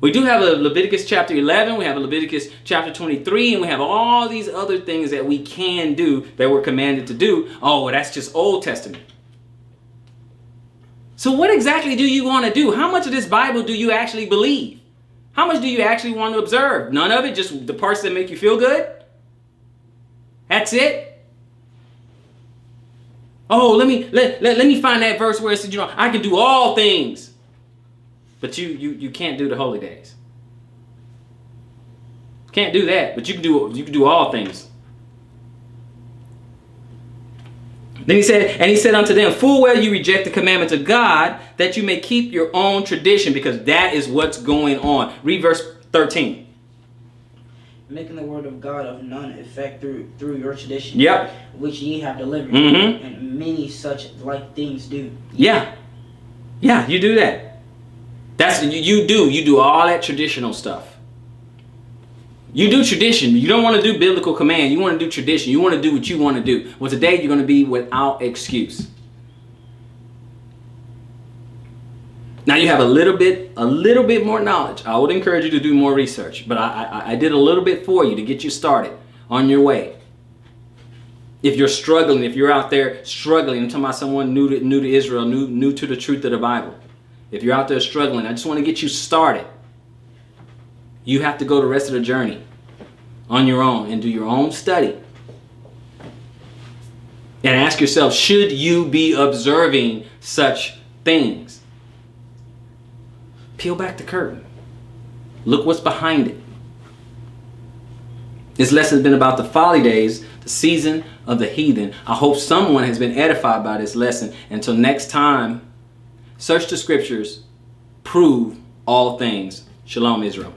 We do have a Leviticus chapter 11, we have a Leviticus chapter 23, and we have all these other things that we can do that we're commanded to do. Oh, well, that's just Old Testament. So what exactly do you want to do? How much of this Bible do you actually believe? How much do you actually want to observe? None of it? Just the parts that make you feel good? That's it? Oh, let me find that verse where it says, I can do all things. But you can't do the holy days. Can't do that, but you can do all things. Then he said unto them, full well you reject the commandments of God, that you may keep your own tradition, because that is what's going on. Read verse 13. Making the word of God of none effect through your tradition, yep, which ye have delivered, and many such like things do. Yeah, you do that. That's you do all that traditional stuff. You do tradition. You don't want to do biblical command. You want to do tradition. You want to do what you want to do. Well, today you're going to be without excuse. Now you have a little bit more knowledge. I would encourage you to do more research, but I did a little bit for you to get you started on your way. If you're struggling, if you're out there struggling, I'm talking about someone new to Israel, new to the truth of the Bible. If you're out there struggling, I just want to get you started. You have to go the rest of the journey on your own and do your own study. And ask yourself, should you be observing such things? Peel back the curtain. Look what's behind it. This lesson has been about the folly days, the season of the heathen. I hope someone has been edified by this lesson. Until next time, search the scriptures, prove all things. Shalom, Israel.